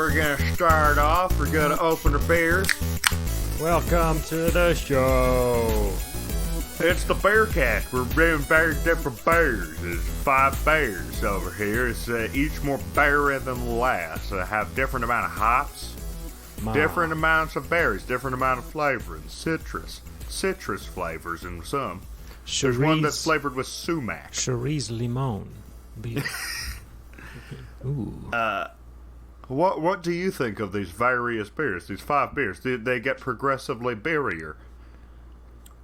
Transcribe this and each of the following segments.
we're gonna start off. We're gonna open our beers. Welcome to the show. It's the Bearcast. We're doing very different beers. There's 5 beers over here. It's each more berry than the last. They have different amount of hops, different amounts of berries, different amount of flavor, and citrus flavors in some. There's one that's flavored with sumac. Cerise limon beer. Ooh. What do you think of these various beers? These 5 beers? They get progressively beerier.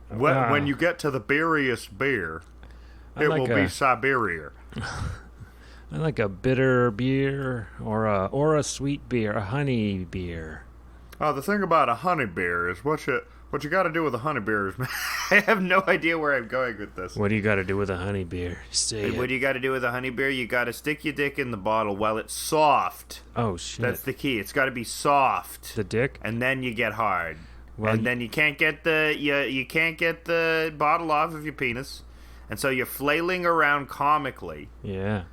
When you get to the beeriest beer, it will be Siberia. I like a bitter beer or a sweet beer, a honey beer. Oh, the thing about a honey beer is what you got to do with a honey beer is I have no idea where I'm going with this. What do you got to do with a honey beer? What do you got to do with a honey beer? You got to stick your dick in the bottle while it's soft. Oh shit! That's the key. It's got to be soft. The dick, and then you get hard. Well, and then you can't get the bottle off of your penis, and so you're flailing around comically. Yeah.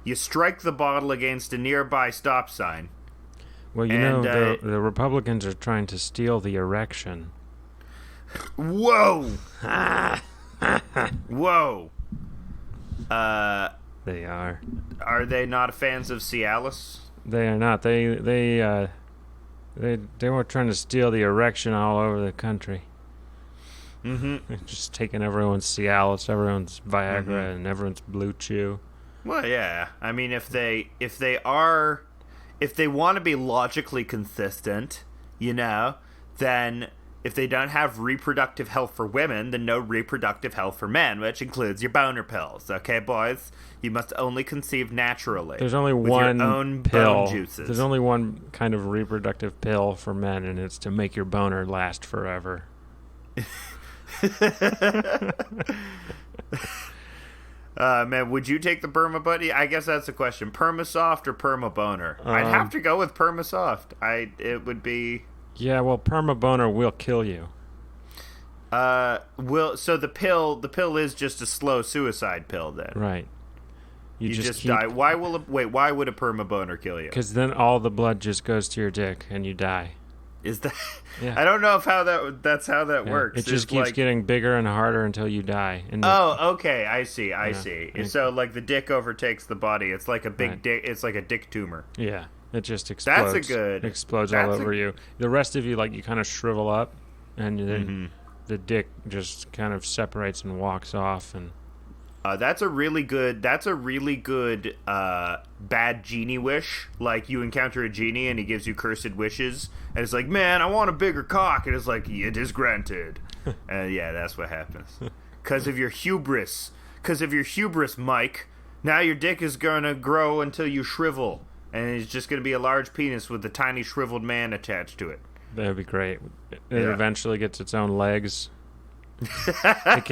You strike the bottle against a nearby stop sign. Well, the Republicans are trying to steal the erection. Whoa! Whoa! They are. Are they not fans of Cialis? They are not. They were trying to steal the erection all over the country. Mm-hmm. Just taking everyone's Cialis, everyone's Viagra, and everyone's Blue Chew. Well, yeah. I mean, if they want to be logically consistent, then if they don't have reproductive health for women, then no reproductive health for men, which includes your boner pills. Okay, boys? You must only conceive naturally. There's only with one your own pill. Bone juices. There's only one kind of reproductive pill for men, and it's to make your boner last forever. Man, would you take the Perma Buddy? I guess that's the question. Permasoft or Perma Boner? I'd have to go with Permasoft. It would be. Yeah, well, Perma Boner will kill you. So the pill is just a slow suicide pill then. Right. You just die. Why would a Perma Boner kill you? Because then all the blood just goes to your dick and you die. Is that? Yeah. I don't know if that's how that works. It just keeps getting bigger and harder until you die. Okay, I see. I see. So like the dick overtakes the body. It's like a big dick. It's like a dick tumor. Yeah, it just explodes. Explodes all over you. The rest of you, you kind of shrivel up, and then the dick just kind of separates and walks off. And that's a really good bad genie wish. Like you encounter a genie and he gives you cursed wishes, and it's like, man, I want a bigger cock, and it's like, it is granted. And yeah, that's what happens. Because of your hubris, Mike. Now your dick is gonna grow until you shrivel, and it's just gonna be a large penis with a tiny shriveled man attached to it. That'd be great. It eventually gets its own legs. It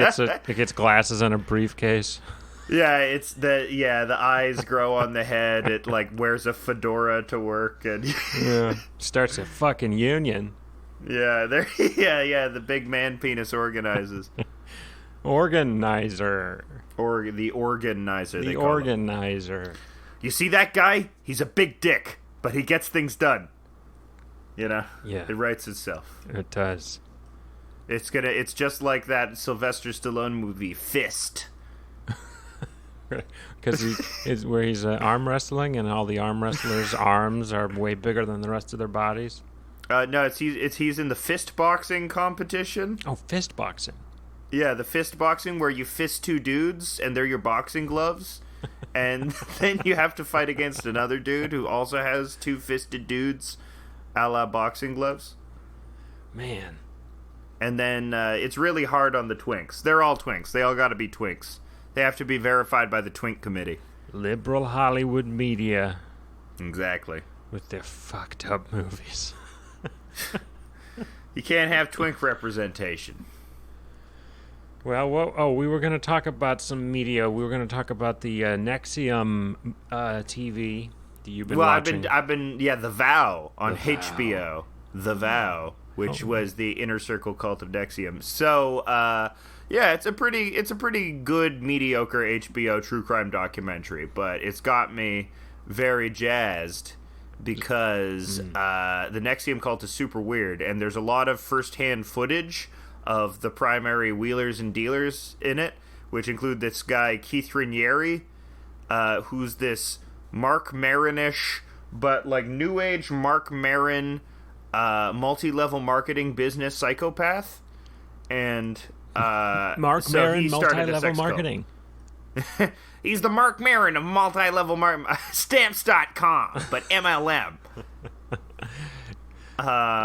gets glasses and a briefcase. Yeah, the eyes grow on the head. It wears a fedora to work and starts a fucking union. Yeah, the big man penis organizes. Organizer. Or the organizer. The organizer. You see that guy? He's a big dick, but he gets things done. Yeah. It writes itself. It does. It's just like that Sylvester Stallone movie, Fist. Because he's arm wrestling, and all the arm wrestlers' arms are way bigger than the rest of their bodies. No, he's in the fist boxing competition. Oh, fist boxing. Yeah, the fist boxing where you fist 2 dudes, and they're your boxing gloves, and then you have to fight against another dude who also has 2 fisted dudes, a la boxing gloves. Man. And then it's really hard on the twinks. They're all twinks. They all got to be twinks. They have to be verified by the Twink Committee. Liberal Hollywood media. Exactly. With their fucked up movies. You can't have twink representation. Well, we were going to talk about some media. We were going to talk about the Nxivm TV that you've been watching. The Vow on HBO. The Vow. Which was the Inner Circle Cult of Nxivm. So, it's a pretty good, mediocre HBO true crime documentary, but it's got me very jazzed because the Nxivm cult is super weird, and there's a lot of first-hand footage of the primary wheelers and dealers in it, which include this guy Keith Raniere, who's this Mark Maron-ish, but like new age Mark Maron, multi-level marketing business psychopath, and Mark Maron multi-level marketing. He's the Mark Maron of multi-level Stamps.com, but MLM.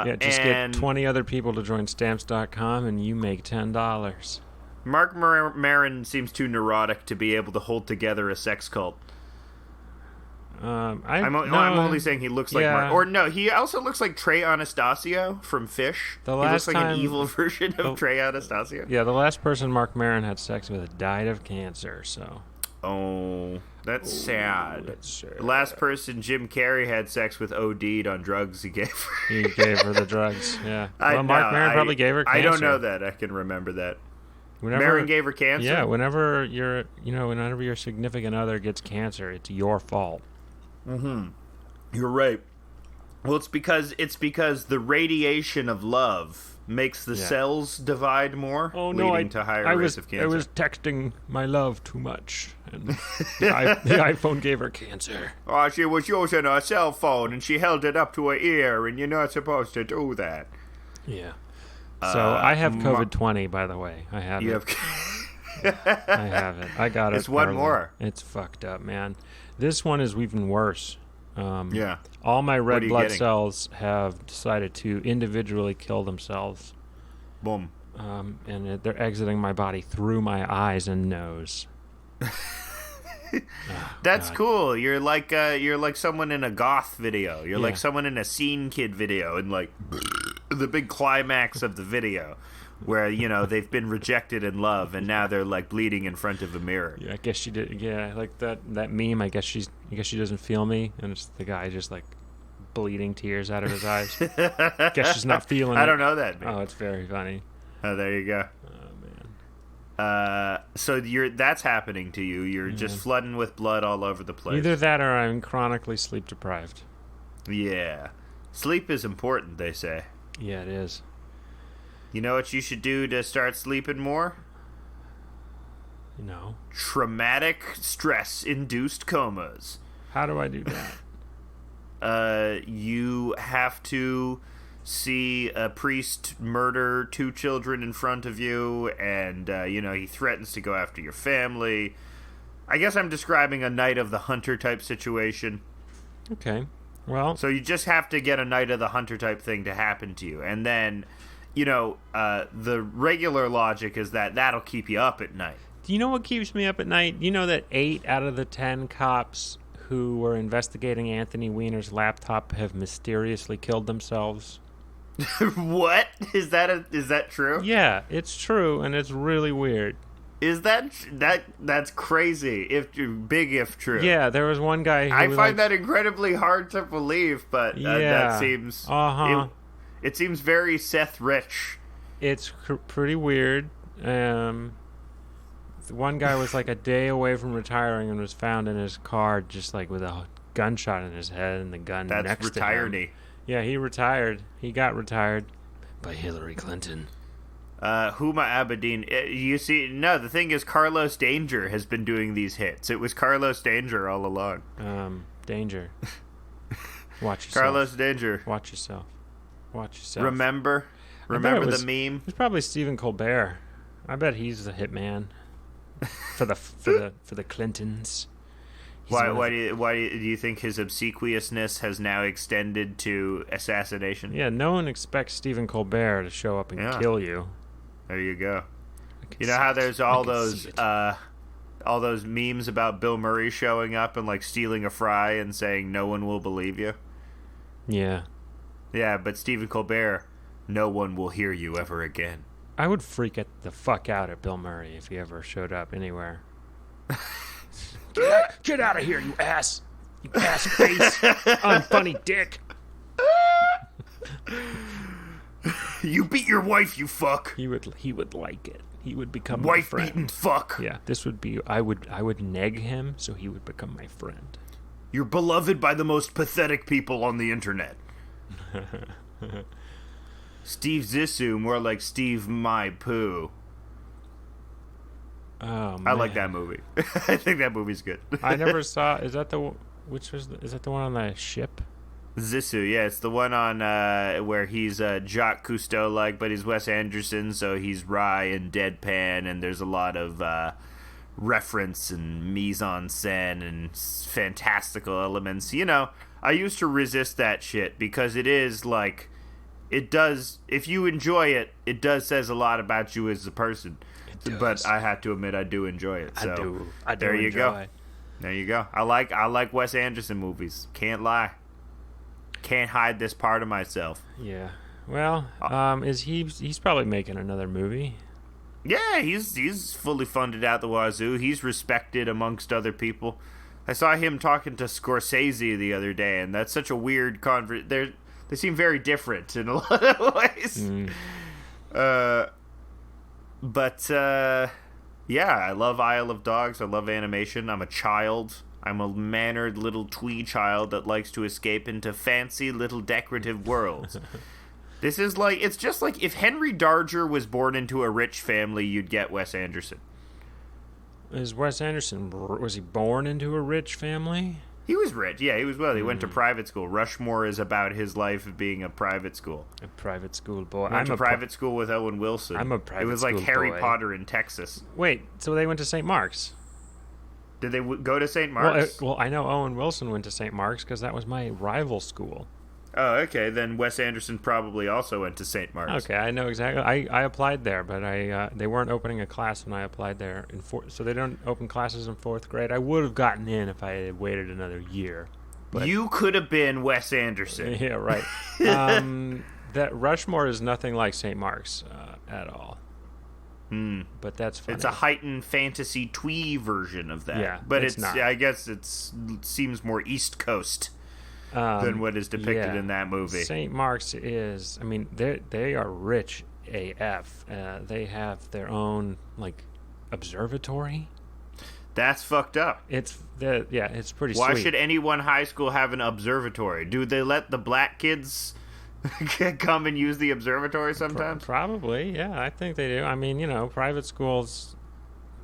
Get 20 other people to join Stamps.com and you make $10. Mark Maron seems too neurotic to be able to hold together a sex cult. I'm only saying he looks like Mark. Or no, he also looks like Trey Anastasio from Fish. He looks like an evil version of Trey Anastasio. Yeah, the last person Mark Maron had sex with died of cancer, so... Oh, that's sad. The last person Jim Carrey had sex with OD'd on drugs he gave her. He gave her the drugs, yeah. Mark Maron probably gave her cancer. I don't know that. I can remember that. Maron gave her cancer? Yeah, whenever your significant other gets cancer, it's your fault. Mm-hmm. You're right. Well, it's because the radiation of love makes the cells divide more, leading to higher rates of cancer. I was texting my love too much, and the iPhone gave her cancer. Oh, she was using her cell phone, and she held it up to her ear, and you're not supposed to do that. Yeah. So I have COVID-20, by the way. I have it. I have it. I got it. It's one more. It's fucked up, man. This one is even worse. Yeah. All my red blood cells have decided to individually kill themselves. Boom. And they're exiting my body through my eyes and nose. That's cool. You're like someone in a goth video. You're like someone in a Scene Kid video, and like the big climax of the video, where they've been rejected in love, and now they're like bleeding in front of a mirror. Yeah, I guess she did. Yeah, like that meme. I guess she doesn't feel me, and it's the guy just like bleeding tears out of his eyes. Guess she's not feeling it. I don't know that meme. Oh, it's very funny. Oh, there you go. Oh man. So that's happening to you. You're just flooding with blood all over the place. Either that, or I'm chronically sleep deprived. Yeah, sleep is important, they say. Yeah, it is. You know what you should do to start sleeping more? No. Traumatic stress-induced comas. How do I do that? You have to see a priest murder 2 children in front of you, and, he threatens to go after your family. I guess I'm describing a Night of the Hunter type situation. Okay. Well... So you just have to get a Night of the Hunter type thing to happen to you, and then... the regular logic is that'll keep you up at night. Do you know what keeps me up at night? You know that 8 out of the 10 cops who were investigating Anthony Weiner's laptop have mysteriously killed themselves? What? Is that true? Yeah, it's true, and it's really weird. Is that's crazy? If true. Yeah, there was one guy who I find that incredibly hard to believe, but that seems... It seems very Seth Rich. It's pretty weird. One guy was like a day away from retiring and was found in his car just like with a gunshot in his head and the gun next to him. Yeah, he retired. He got retired by Hillary Clinton. Huma Abedin. You see, no, the thing is Carlos Danger has been doing these hits. It was Carlos Danger all along. Danger. Watch yourself. Carlos Danger. Watch yourself. Remember the meme? It's probably Stephen Colbert. I bet he's the hitman for the Clintons. Why do you think his obsequiousness has now extended to assassination? Yeah, no one expects Stephen Colbert to show up and kill you. There you go. You know how there's all those memes about Bill Murray showing up and like stealing a fry and saying no one will believe you? Yeah. Yeah, but Stephen Colbert, no one will hear you ever again. I would freak the fuck out at Bill Murray if he ever showed up anywhere. Get out of here, you ass! You ass face! Unfunny dick! You beat your wife, you fuck! He would like it. He would become my friend. Wife-beaten fuck! Yeah, this would be... I would neg him so he would become my friend. You're beloved by the most pathetic people on the internet. Steve Zissou, more like Steve My Poo. Oh, man. I like that movie. I think that movie's good. I never saw. Is that the is that the one on the ship? Zissou, yeah, it's the one on where he's Jacques Cousteau-like, but he's Wes Anderson, so he's wry and deadpan, and there's a lot of reference and mise-en-scène and fantastical elements. You know, I used to resist that shit because it is like, it does, if you enjoy it, it does says a lot about you as a person. But I have to admit, I do enjoy it. So I do. There you enjoy go. It. There you go. I like Wes Anderson movies. Can't lie. Can't hide this part of myself. Yeah. Well, he's probably making another movie. Yeah, he's fully funded out the wazoo. He's respected amongst other people. I saw him talking to Scorsese the other day, and that's such a weird conversation. They seem very different in a lot of ways. Yeah, I love Isle of Dogs. I love animation. I'm a child. I'm a mannered little twee child that likes to escape into fancy little decorative worlds. This is like, it's just like if Henry Darger was born into a rich family, you'd get Wes Anderson. Was he born into a rich family? He was rich, yeah, he was well. He went to private school. Rushmore is about his life of being a private school. A private school boy. Went to private school with Owen Wilson. I'm a private school boy. It was like Harry Potter in Texas. Wait, so they went to St. Mark's? Did they go to St. Mark's? Well, I know Owen Wilson went to St. Mark's because that was my rival school. Oh, okay. Then Wes Anderson probably also went to St. Mark's. Okay, I know exactly. I applied there, but they weren't opening a class when I applied there. So they don't open classes in 4th grade. I would have gotten in if I had waited another year. But you could have been Wes Anderson. Yeah, right. That Rushmore is nothing like St. Mark's at all. But that's funny. It's a heightened fantasy twee version of that. Yeah, but it's not. I guess it seems more East Coast than what is depicted in that movie. St. Mark's is, I mean, they are rich AF. They have their own like observatory. That's fucked up. It's pretty. Why sweet. should any one high school have an observatory? Do they let the black kids come and use the observatory sometimes? Probably, yeah. I think they do. I mean, you know, private schools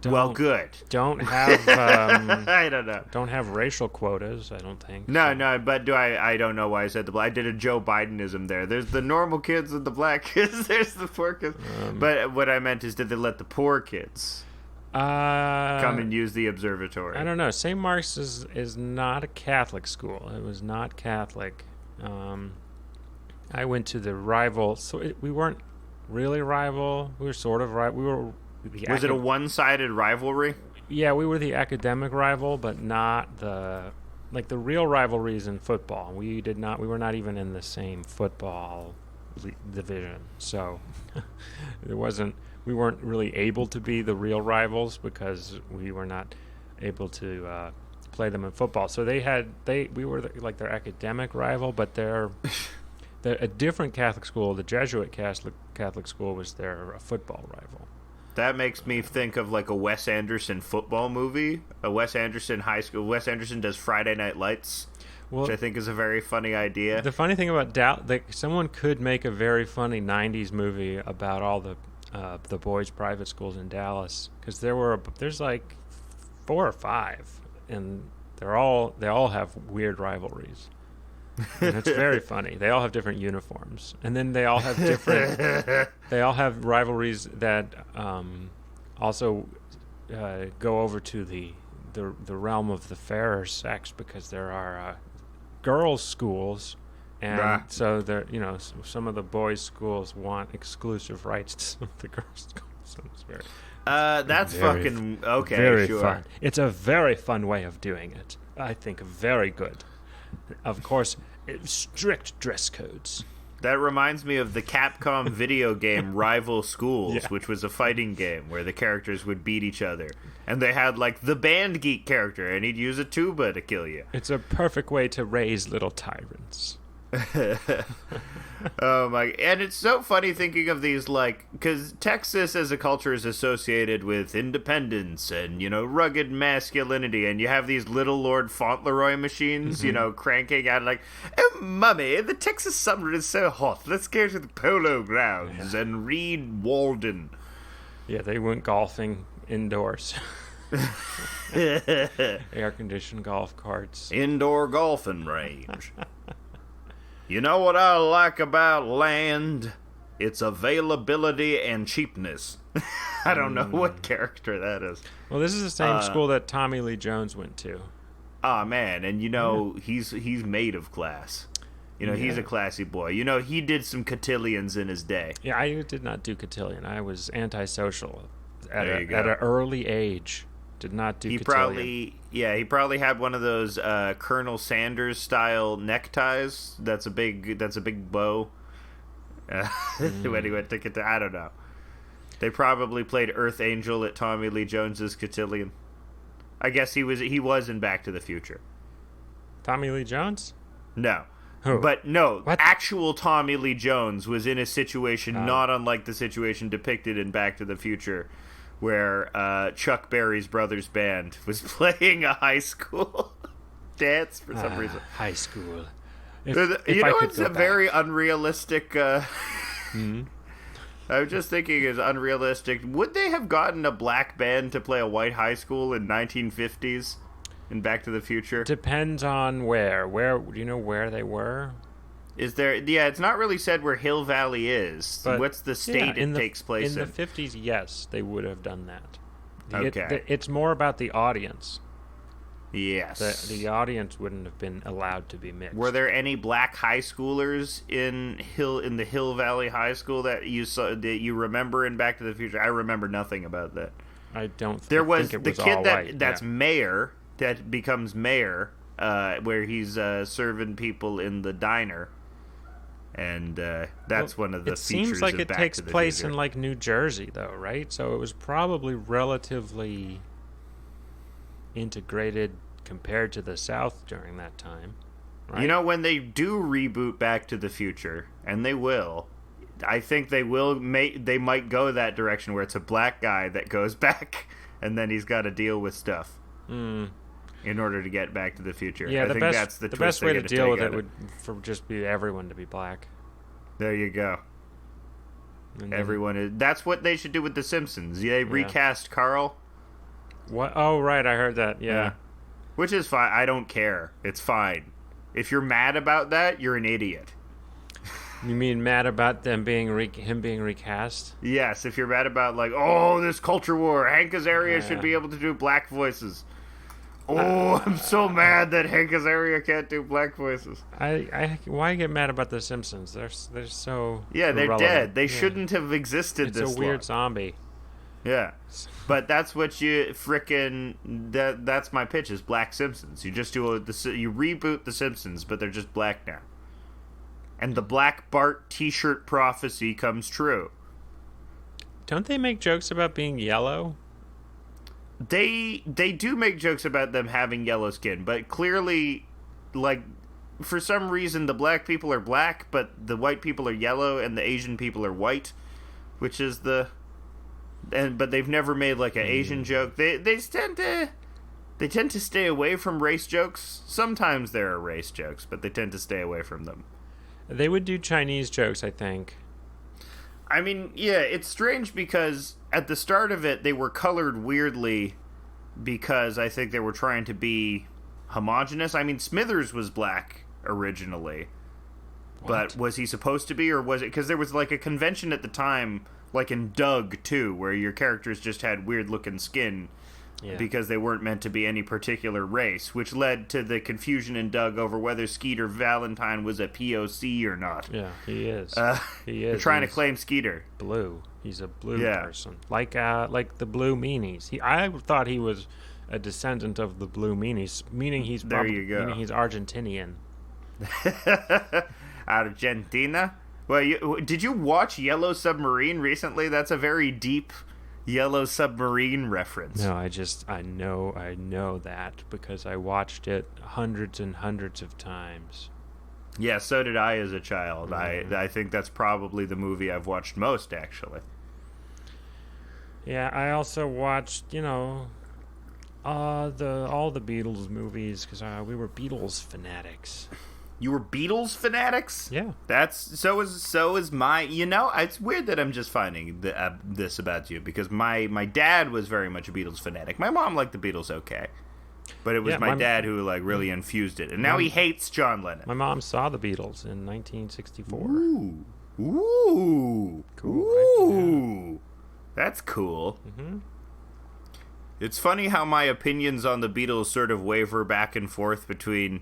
well, good. Don't have I don't know. Don't have racial quotas, I don't think. No, but I don't know why I said the black. I did a Joe Bidenism there. There's the normal kids and the black kids. There's the poor kids. But what I meant is, did they let the poor kids come and use the observatory? I don't know. St. Mark's is not a Catholic school. It was not Catholic. I went to the rival, so we weren't really rival. We were sort of right. Was it a one-sided rivalry? Yeah, we were the academic rival, but not the real rivalries in football. We were not even in the same football division. So we weren't really able to be the real rivals because we were not able to play them in football. So we were like their academic rival, but they're a different Catholic school. The Jesuit Catholic school was their football rival. That makes me think of like a Wes Anderson football movie, a Wes Anderson high school. Wes Anderson does Friday Night Lights, which I think is a very funny idea. The funny thing about someone could make a very funny '90s movie about all the boys' private schools in Dallas, because there's like 4 or 5, and they all have weird rivalries. And it's very funny. They all have different uniforms, and then they all have different. They all have rivalries that also go over to the realm of the fairer sex, because there are girls' schools, and so some of the boys' schools want exclusive rights to some of the girls' schools. So it's very. That's fucking okay. Very sure. fun. It's a very fun way of doing it. I think very good. Of course, strict dress codes. That reminds me of the Capcom video game Rival Schools, which was a fighting game where the characters would beat each other. And they had, like, the Band Geek character, and he'd use a tuba to kill you. It's a perfect way to raise little tyrants. Oh my! And it's so funny thinking of these, like, because Texas as a culture is associated with independence and, you know, rugged masculinity, and you have these little Lord Fauntleroy machines, you know, cranking out like, "Oh, mummy, the Texas summer is so hot. Let's go to the polo grounds and read Walden." Yeah, they went golfing indoors. Air-conditioned golf carts. Indoor golfing range. You know what I like about land? Its availability and cheapness. I don't know what character that is. Well, this is the same school that Tommy Lee Jones went to. Oh, man, and you know, he's made of class. You know, he's a classy boy. You know, he did some cotillions in his day. Yeah, I did not do cotillion. I was antisocial at an early age. Did not do cotillion. He probably had one of those Colonel Sanders style neckties. That's a big bow. When he went to cotillion, I don't know. They probably played Earth Angel at Tommy Lee Jones's cotillion. I guess he was in Back to the Future. Tommy Lee Jones? No. Who? But no, What? Actual Tommy Lee Jones was in a situation not unlike the situation depicted in Back to the Future, where Chuck Berry's brother's band was playing a high school dance for some reason. High school. It's a very unrealistic... I was just thinking is unrealistic. Would they have gotten a black band to play a white high school in 1950s in Back to the Future? Depends on where. Do you know where they were? Is there? Yeah, it's not really said where Hill Valley is. But, what's the state it takes place in? In the 50s, yes, they would have done that. Okay. It's more about the audience. Yes. The audience wouldn't have been allowed to be mixed. Were there any black high schoolers in the Hill Valley High School that you saw that you remember in Back to the Future? I remember nothing about that. I don't. There was think it the was kid all that's mayor that becomes mayor, where he's serving people in the diner, and that's one of the features. It seems like it takes place in like New Jersey, though, right? So it was probably relatively integrated compared to the South during that time, right? You know, when they do reboot Back to the Future, and they will, I think they might go that direction where it's a black guy that goes back and then he's got to deal with stuff in order to get Back to the Future. Yeah, I think that's the best way to deal with it would just be everyone to be black. There you go. Everyone is. That's what they should do with The Simpsons. They recast Carl. What? Oh, right. I heard that. Yeah. Which is fine. I don't care. It's fine. If you're mad about that, you're an idiot. You mean mad about him being recast? Yes. If you're mad about this culture war, Hank Azaria should be able to do black voices. I'm so mad that Hank Azaria can't do black voices. Why get mad about The Simpsons? They're so they're irrelevant. dead. They shouldn't have existed it's this long. It's a weird zombie. Yeah. But that's what you frickin' that's my pitch is Black Simpsons. You just do you reboot The Simpsons, but they're just black now. And the Black Bart t-shirt prophecy comes true. Don't they make jokes about being yellow? They do make jokes about them having yellow skin, but clearly, for some reason, the black people are black, but the white people are yellow, and the Asian people are white, which is but they've never made an Asian joke. They tend to stay away from race jokes. Sometimes there are race jokes, but they tend to stay away from them. They would do Chinese jokes, I think. I mean, yeah, it's strange because at the start of it, they were colored weirdly because I think they were trying to be homogenous. I mean, Smithers was black originally, but was he supposed to be, or was it... Because there was, a convention at the time, in Doug, too, where your characters just had weird-looking skin because they weren't meant to be any particular race, which led to the confusion in Doug over whether Skeeter Valentine was a POC or not. Yeah, he is. He is. They're trying to claim Skeeter. Blue. He's a blue person. Like the Blue Meanies. I thought he was a descendant of the Blue Meanies, meaning he's meaning he's Argentinian. Argentina? Well, did you watch Yellow Submarine recently? That's a very deep Yellow Submarine reference. No, I know that because I watched it hundreds and hundreds of times. Yeah, so did I as a child. I think that's probably the movie I've watched most, actually. Yeah, I also watched, all the Beatles movies because we were Beatles fanatics. You were Beatles fanatics? Yeah. So is my. It's weird that I'm just finding this about you because my dad was very much a Beatles fanatic. My mom liked the Beatles, okay, but it was my dad who really infused it, and now he hates John Lennon. My mom saw the Beatles in 1964. Ooh, cool. Ooh, right? That's cool. Mm-hmm. It's funny how my opinions on the Beatles sort of waver back and forth between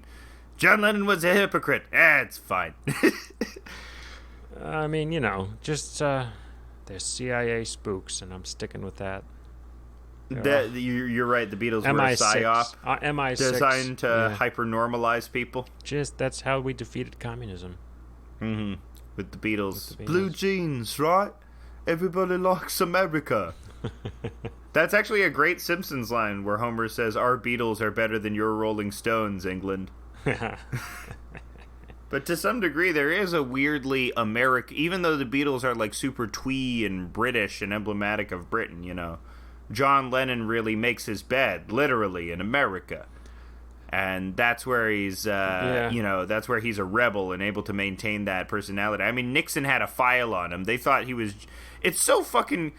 John Lennon was a hypocrite. It's fine. I mean, just they're CIA spooks, and I'm sticking with that. You're right. The Beatles were a MI6. psyop MI6 designed to hyper-normalize people. That's how we defeated communism. Mm-hmm. With the Beatles. Blue jeans, right? Everybody likes America. That's actually a great Simpsons line where Homer says, "Our Beatles are better than your Rolling Stones, England." But to some degree, there is a weirdly even though the Beatles are super twee and British and emblematic of Britain, John Lennon really makes his bed, literally, in America. And that's where he's, that's where he's a rebel and able to maintain that personality. I mean, Nixon had a file on him. They thought he was... It's so fucking...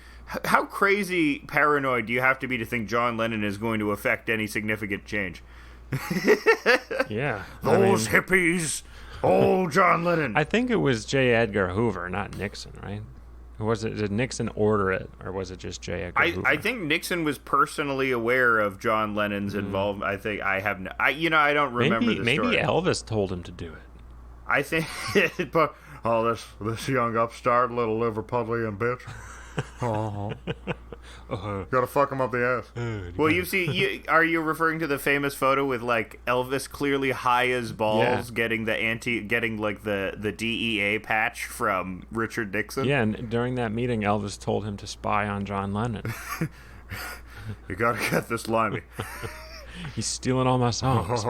How crazy paranoid do you have to be to think John Lennon is going to affect any significant change? Yeah. Those hippies! Old John Lennon! I think it was J. Edgar Hoover, not Nixon, right? Did Nixon order it, or was it just J. Edgar Hoover? I think Nixon was personally aware of John Lennon's involvement. I think I have no... I don't remember the story. Maybe Elvis told him to do it. I think... but, this young upstart, little Liverpudlian bitch. Gotta fuck him up the ass. Well, are you referring to the famous photo with Elvis clearly high as balls, getting the DEA patch from Richard Nixon? Yeah, and during that meeting, Elvis told him to spy on John Lennon. You gotta get this limey. He's stealing all my songs.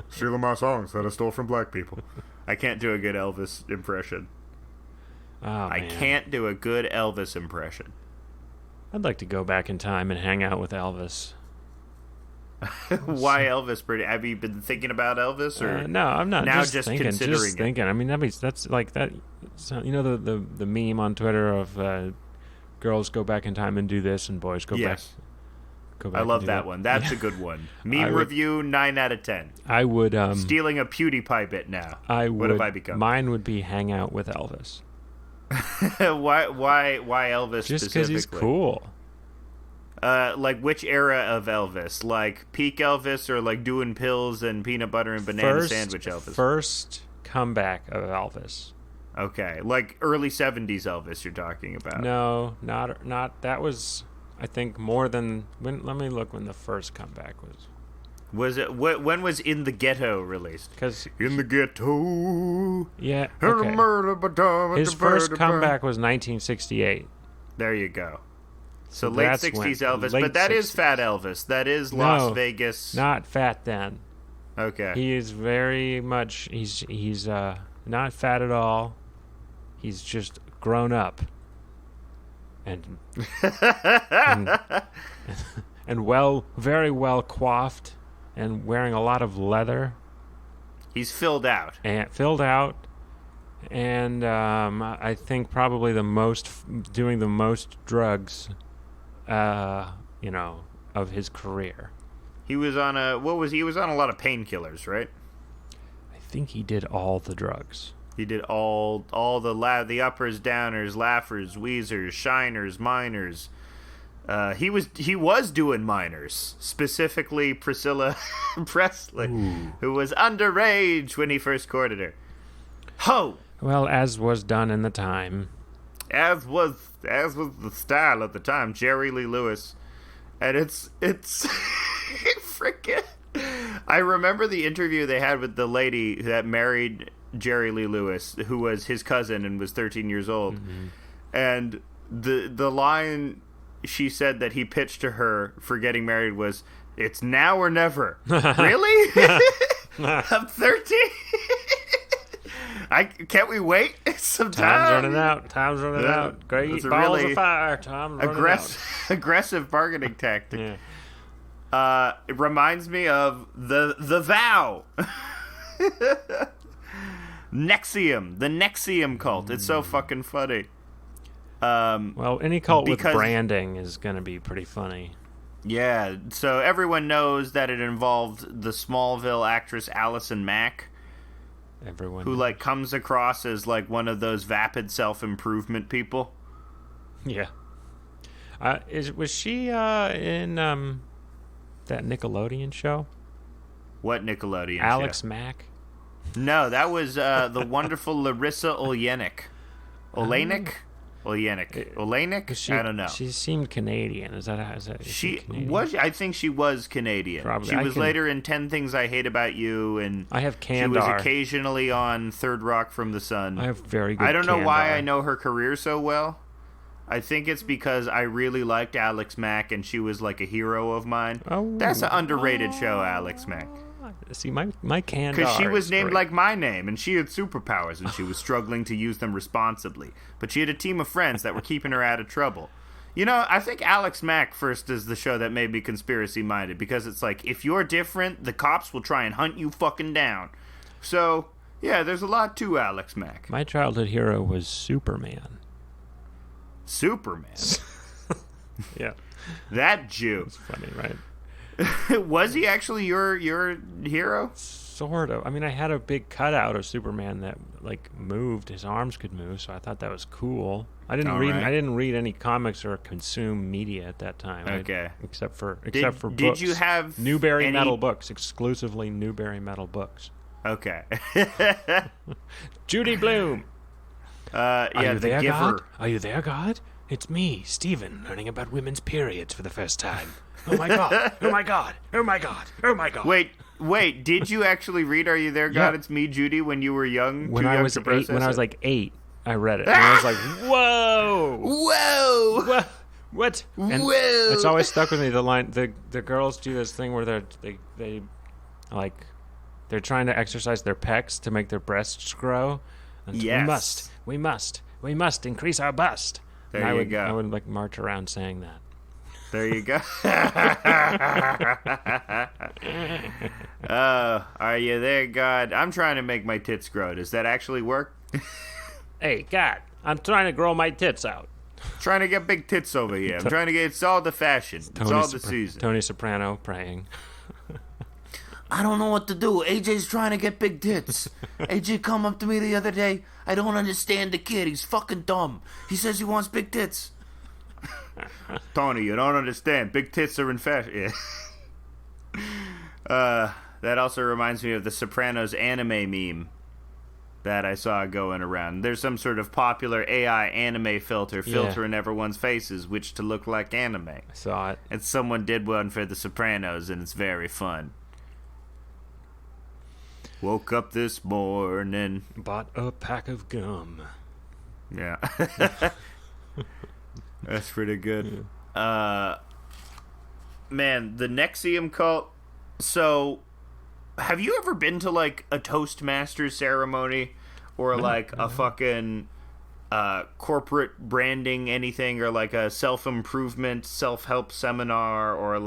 Stealing my songs that I stole from black people. I can't do a good Elvis impression. Oh, I can't do a good Elvis impression. I'd like to go back in time and hang out with Elvis. Why Elvis? Have you been thinking about Elvis, or no? I'm not. Now just thinking. Just thinking. I mean, that's like that. So, the meme on Twitter of girls go back in time and do this, and boys go back. I love that one. That's a good one. Meme review 9 out of 10. I would stealing a PewDiePie bit now. What have I become? Mine would be hang out with Elvis. Why Elvis? Just because he's cool. Which era of Elvis? Like peak Elvis, or doing pills and peanut butter and banana sandwich Elvis? First comeback of Elvis. Okay, early 70s Elvis you're talking about. No, not that was, I think, more than let me look when the first comeback was. Was it when was In the Ghetto released? Because In the Ghetto. Yeah. Okay. His first comeback was 1968. There you go. So late 60s Elvis, but that 60s. Is Fat Elvis. That is Las Vegas. Not fat then. Okay. He is very much. He's not fat at all. He's just grown up. And very well coiffed. And wearing a lot of leather. He's filled out. And I think probably doing the most drugs, of his career. He was on he was on a lot of painkillers, right? I think he did all the drugs. He did all the uppers, downers, laughers, wheezers, shiners, minors. He was doing minors, specifically Priscilla Presley, who was underage when he first courted her. Ho! Well, as was done in the time. As was the style at the time, Jerry Lee Lewis. And it's freaking... I remember the interview they had with the lady that married Jerry Lee Lewis, who was his cousin and was 13 years old. Mm-hmm. And the line she said that he pitched to her for getting married was, "It's now or never." Really? I'm 13? Can't we wait some Time's time? Time's running out. Great balls of fire. Time's running out. Aggressive bargaining tactic. It reminds me of the Vow. Nxivm, the Nxivm cult. It's so fucking funny. Well, any cult with branding is going to be pretty funny. Yeah, so everyone knows that it involved the Smallville actress Allison Mack. Everyone who, like, comes across as, like, one of those vapid self-improvement people. Yeah. Was she in that Nickelodeon show? What Nickelodeon show? Alex Mack? No, that was the wonderful Larissa Oleynik. Olenek? I don't know. She seemed Canadian. Is that she Canadian? Was? I think she was Canadian. Probably. She was later in 10 Things I Hate About You, and I have Candar. She was occasionally on Third Rock from the Sun. I have very good. I don't know Candar. why I know her career so well. I think it's because I really liked Alex Mack, and she was like a hero of mine. Oh, that's an underrated show, Alex Mack. See, my Candar. Because she was named great. like my name, and she had superpowers, and she was struggling to use them responsibly. But she had a team of friends that were keeping her out of trouble. You know, I think Alex Mack first is the show that made me conspiracy-minded, because it's like, if you're different, the cops will try and hunt you fucking down. So, yeah, there's a lot to Alex Mack. My childhood hero was Superman. Superman? Yeah. That Jew. It's funny, right? Was he actually your hero? Sort of. I mean, I had a big cutout of Superman that like moved. His arms could move, so I thought that was cool. I didn't read any comics or consume media at that time. Okay. Except for books. Did you have Newbery Metal books? Exclusively Newbery Metal books. Okay. Judy Blume. Yeah, Are you there, Giver. God? Are you there, God? It's me, Stephen, learning about women's periods for the first time. Oh my God! Oh my God! Oh my God! Oh my God! Wait! Did you actually read "Are You There, God? Yeah. It's Me, Judy" when you were young? When I was like 8, I read it. And I was like, "Whoa! What?" And Whoa! It's always stuck with me. The line, the girls do this thing where they're trying to exercise their pecs to make their breasts grow. And Yes. We must increase our bust. There you go. I would like march around saying that. There you go. Are you there, God? I'm trying to make my tits grow. Does that actually work? Hey, God, I'm trying to grow my tits out. Trying to get big tits over here. I'm trying to get. It's all the fashion. It's all the season. Tony Soprano praying. I don't know what to do. AJ's trying to get big tits. AJ come up to me the other day. I don't understand the kid. He's fucking dumb. He says he wants big tits. Tony, you don't understand. Big tits are in fashion. Yeah. That also reminds me of the Sopranos anime meme that I saw going around. There's some sort of popular AI anime filtering everyone's faces, which to look like anime. I saw it. And someone did one for the Sopranos, and it's very fun. Woke up this morning. Bought a pack of gum. Yeah. That's pretty good. Man, the Nxivm cult. So, have you ever been to, like, a Toastmasters ceremony? Or, like, a fucking corporate branding anything? Or, like, a self-improvement, self-help seminar? Or,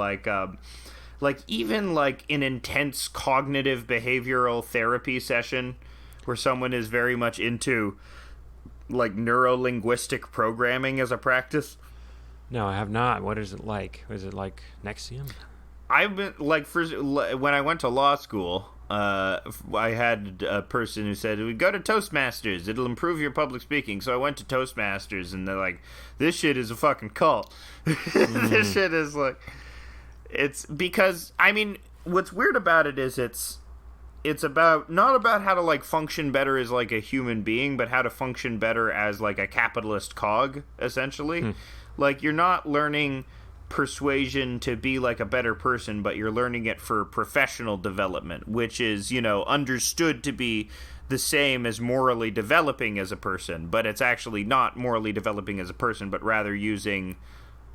like even like an intense cognitive behavioral therapy session where someone is very much into like neuro-linguistic programming as a practice? No, I have not. What is it like? Is it like Nxivm? I've been like when I went to law school, I had a person who said, "We go to Toastmasters. It'll improve your public speaking." So I went to Toastmasters, and they're like, "This shit is a fucking cult." This shit is like. It's because, I mean, what's weird about it is it's about, not about how to, like, function better as, like, a human being, but how to function better as, like, a capitalist cog, essentially. Like, you're not learning persuasion to be, like, a better person, but you're learning it for professional development, which is, you know, understood to be the same as morally developing as a person, but it's actually not morally developing as a person, but rather using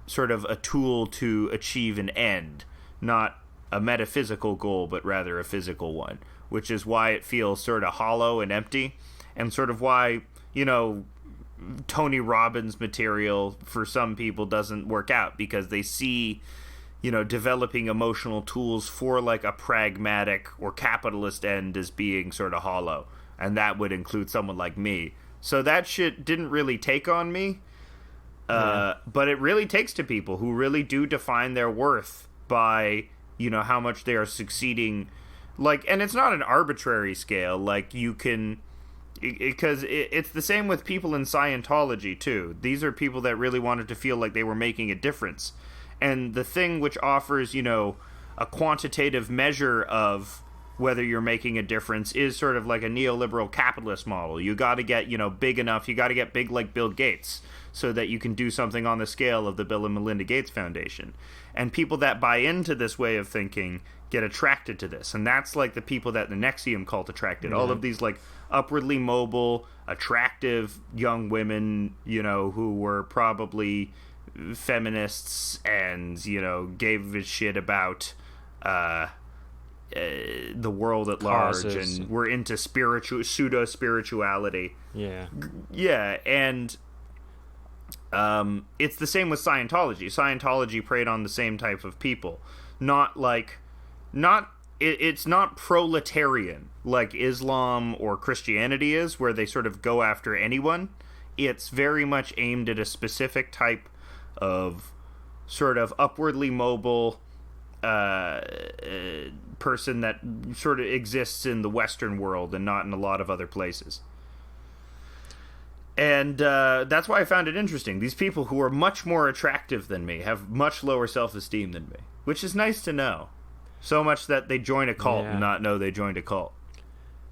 sort of a tool to achieve an end, not a metaphysical goal, but rather a physical one, which is why it feels sort of hollow and empty. and sort of why, Tony Robbins material for some people doesn't work out, because they see, developing emotional tools for like a pragmatic or capitalist end as being sort of hollow. And that would include someone like me. So that shit didn't really take on me. But it really takes to people who really do define their worth by, how much they are succeeding. Like, and it's not an arbitrary scale. Like, you can... Because it's the same with people in Scientology, too. These are people that really wanted to feel like they were making a difference. And the thing which offers, a quantitative measure of whether you're making a difference is sort of like a neoliberal capitalist model. You got to get, big enough. You got to get big like Bill Gates so that you can do something on the scale of the Bill and Melinda Gates Foundation. And people that buy into this way of thinking get attracted to this. And that's like the people that the Nxivm cult attracted. Mm-hmm. All of these like upwardly mobile, attractive young women, who were probably feminists and, gave a shit about the world at large and were into pseudo-spirituality. Yeah. Yeah, and it's the same with Scientology. Scientology preyed on the same type of people. It's not proletarian like Islam or Christianity is, where they sort of go after anyone. It's very much aimed at a specific type of sort of upwardly mobile person that sort of exists in the Western world and not in a lot of other places. And that's why I found it interesting. These people who are much more attractive than me have much lower self-esteem than me, which is nice to know. So much that they join a cult and not know they joined a cult.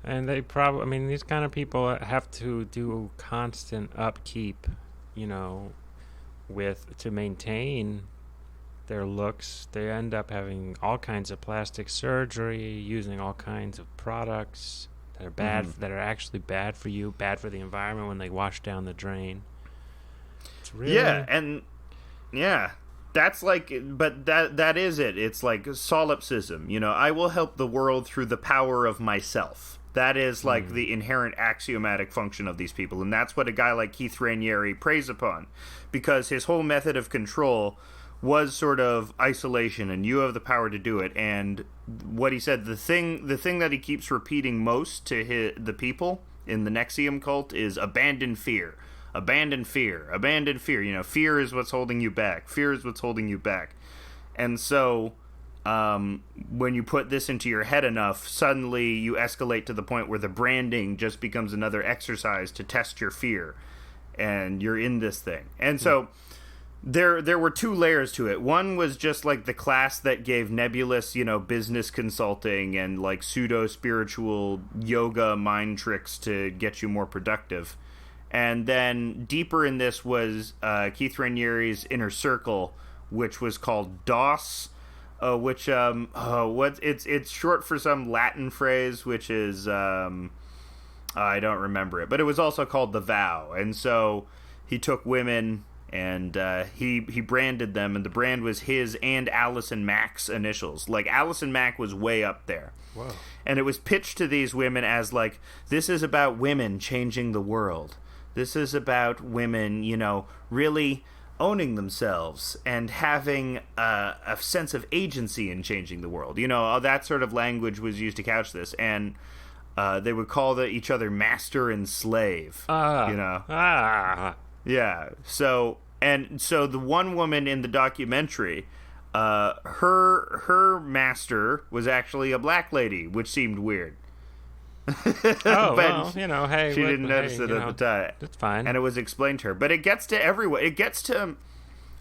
And they probably, these kind of people have to do constant upkeep, to maintain their looks. They end up having all kinds of plastic surgery, using all kinds of products that are bad, that are actually bad for you, bad for the environment when they wash down the drain. It's really... Yeah, that's like, but that is it. It's like solipsism. I will help the world through the power of myself. That is like the inherent axiomatic function of these people, and that's what a guy like Keith Raniere preys upon, because his whole method of control was sort of isolation, and you have the power to do it. And what he said, the thing that he keeps repeating most to the people in the Nxivm cult is abandon fear. Abandon fear. Abandon fear. Fear is what's holding you back. Fear is what's holding you back. And so when you put this into your head enough, suddenly you escalate to the point where the branding just becomes another exercise to test your fear. And you're in this thing. And so there were two layers to it. One was just like the class that gave nebulous, business consulting and like pseudo-spiritual yoga mind tricks to get you more productive. And then deeper in this was Keith Raniere's inner circle, which was called DOS, which it's short for some Latin phrase, which is I don't remember it, but it was also called the vow. And so he took women and he branded them, and the brand was his and Allison Mack's initials. Like, Allison Mack was way up there. Whoa. And it was pitched to these women as like, this is about women changing the world. This is about women, really owning themselves and having a sense of agency in changing the world. That sort of language was used to couch this. And they would call each other master and slave. Yeah. So the one woman in the documentary, her master was actually a black lady, which seemed weird. Hey, she didn't notice it at the time. That's fine. And it was explained to her. But it gets to everyone. It gets to,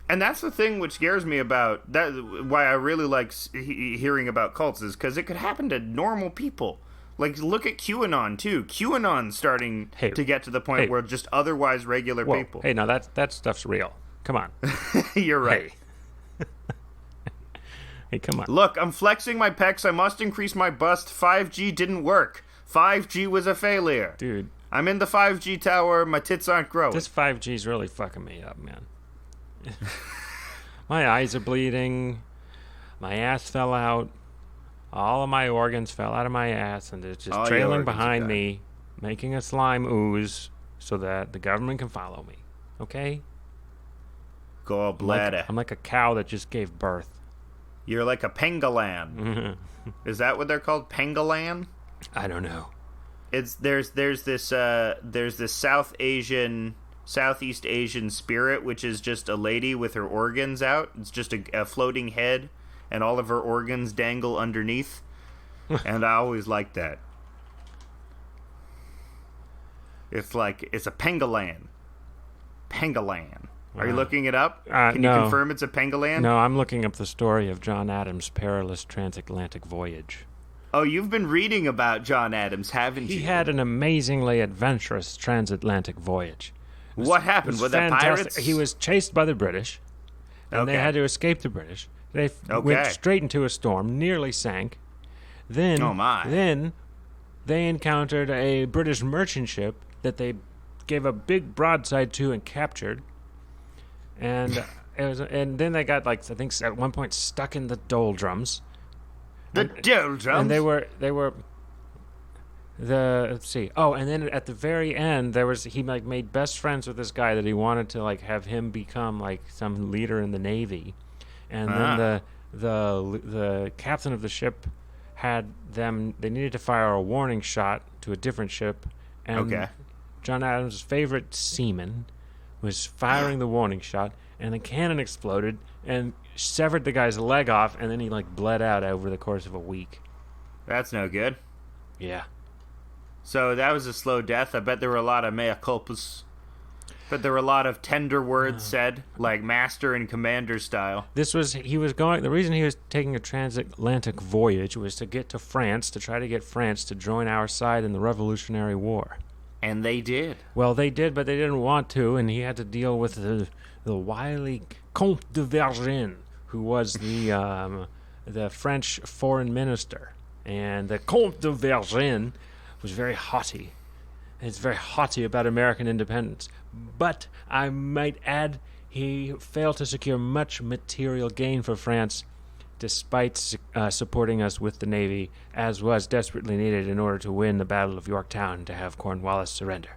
and that's the thing which scares me about that. Why I really like hearing about cults is because it could happen to normal people. Like, look at QAnon too. QAnon's starting to get to the point where just otherwise regular people. Hey, now that stuff's real. Come on. You're right. Hey, come on. Look, I'm flexing my pecs. I must increase my bust. 5G didn't work. 5G was a failure. Dude. I'm in the 5G tower. My tits aren't growing. This 5G's really fucking me up, man. My eyes are bleeding. My ass fell out. All of my organs fell out of my ass, and it's just trailing behind me. making a slime ooze so that the government can follow me. Okay? Gallbladder. I'm like a cow that just gave birth. You're like a pangolin. Is that what they're called? Pangolin? I don't know. There's this Southeast Asian spirit, which is just a lady with her organs out. It's just a floating head, and all of her organs dangle underneath. And I always like that. It's a pangolin. Pangolin. Are you looking it up? Can you confirm it's a pangolin? No, I'm looking up the story of John Adams' perilous transatlantic voyage. Oh, you've been reading about John Adams, haven't you? He had an amazingly adventurous transatlantic voyage. What happened? Were there pirates? He was chased by the British, and they had to escape the British. They went straight into a storm, nearly sank. Then they encountered a British merchant ship that they gave a big broadside to and captured. And then they got, like, I think at one point stuck in the doldrums. Doldrums? And they were let's see. Oh, and then at the very end, he like made best friends with this guy that he wanted to like have him become like some leader in the Navy. And then the captain of the ship had them. They needed to fire a warning shot to a different ship. And John Adams' favorite seaman was firing the warning shot, and the cannon exploded and severed the guy's leg off, and then he like bled out over the course of a week. That's no good. Yeah. So that was a slow death. I bet there were a lot of mea culpas. But there were a lot of tender words said, like master and commander style. The reason he was taking a transatlantic voyage was to get to France, to try to get France to join our side in the Revolutionary War. And they did. Well, they did, but they didn't want to, and he had to deal with the wily Comte de Vergennes, who was the French foreign minister. And the Comte de Vergennes was very haughty. It's very haughty about American independence. But I might add, he failed to secure much material gain for France, despite supporting us with the Navy, as was desperately needed in order to win the Battle of Yorktown to have Cornwallis surrender.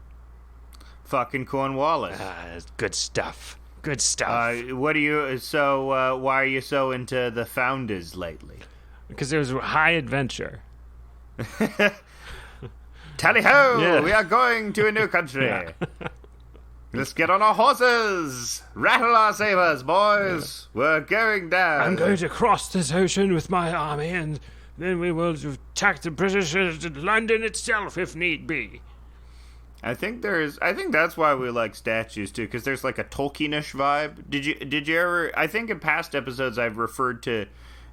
Fucking Cornwallis. Good stuff. Good stuff. Why are you so into the Founders lately? Because there was high adventure. Tally-ho! Yeah. We are going to a new country. Yeah. Let's get on our horses! Rattle our sabers, boys! Yeah. We're going down! I'm going to cross this ocean with my army, and then we will attack the British at London itself, if need be. I think that's why we like statues, too, because there's like a Tolkienish vibe. Did you ever... I think in past episodes I've referred to